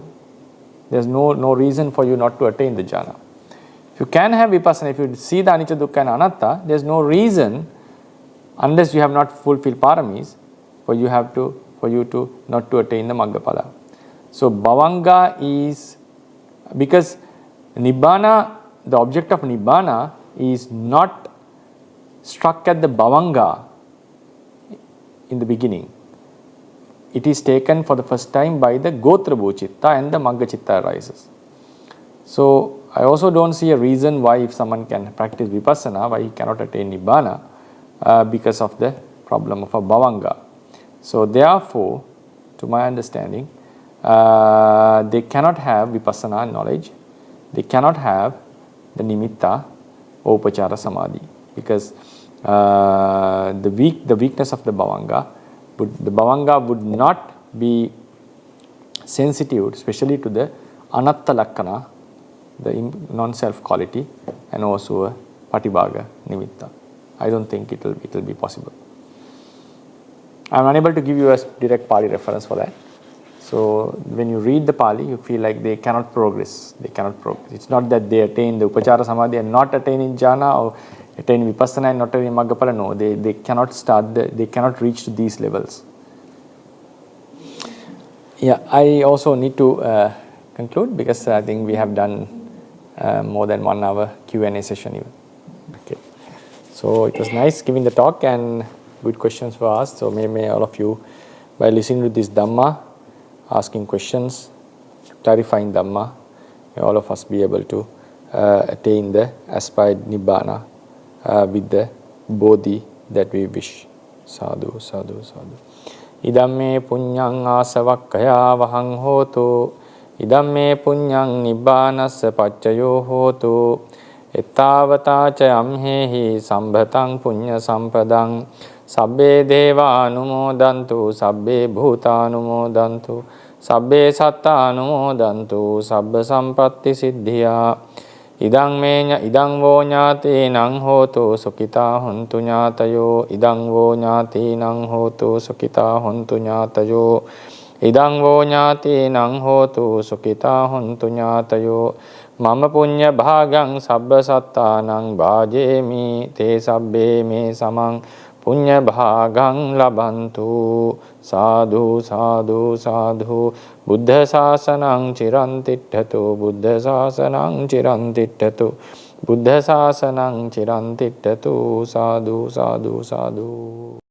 There is no reason for you not to attain the jhana. If you can have vipassana, if you see the anicca, dukkha and anatta, there is no reason, unless you have not fulfilled paramis, for you to not to attain the Maggaphala. So Bhavanga is, because Nibbana, the object of Nibbana is not struck at the Bhavanga in the beginning. It is taken for the first time by the Gotra Bhuchitta and the Magga Chitta arises. So I also don't see a reason why if someone can practice Vipassana, why he cannot attain Nibbana because of the problem of a Bhavanga. So therefore, to my understanding, they cannot have Vipassana knowledge, they cannot have the Nimitta or Upachara Samadhi, because the weakness of the Bhavanga, would not be sensitive, especially to the Anatta Lakkana, the non-self quality, and also a Patibhaga Nimitta. I don't think it will be possible. I am unable to give you a direct Pali reference for that. So when you read the Pali, you feel like they cannot progress. They cannot progress. It's not that they attain the Upachara Samadhi and not attain in jhana, or attain Vipassana and not attain Maggaphala. No, they cannot they cannot reach to these levels. Yeah, I also need to conclude, because I think we have done more than 1 hour Q&A session even. Okay. So it was nice giving the talk and good questions were asked. So may all of you, by listening to this Dhamma, asking questions, clarifying Dhamma, may all of us be able to attain the aspired Nibbana with the bodhi that we wish. Sadhu, sadhu, sadhu. Idamme punyang asavakkaya vahang hotu. Idamme punyang nibbānassa paccayo hotu. Ettavata ca amhehi sambhatang punya sampadang. Sabbe deva anumodantu, sabbe bhuta anumodantu, sabbe satta anumodantu, sabba sampatti siddhya. Idang me idang vo ñāti nang hotu sukita hontu ñātayo. Idang vo ñāti nang hotu sukita hontu ñātayo. Idang vo ñāti nang hotu sukita hontu ñātayo. Mama punya bhagang sabba satta nang bhajemi te sabbe me samang punya bhagang labantu. Sadhu, sadhu, sadhu. Buddha sasanang chirantittatu. Buddha sasanang chirantittatu. Buddha sasanang chirantittatu. Sadhu, sadhu, sadhu.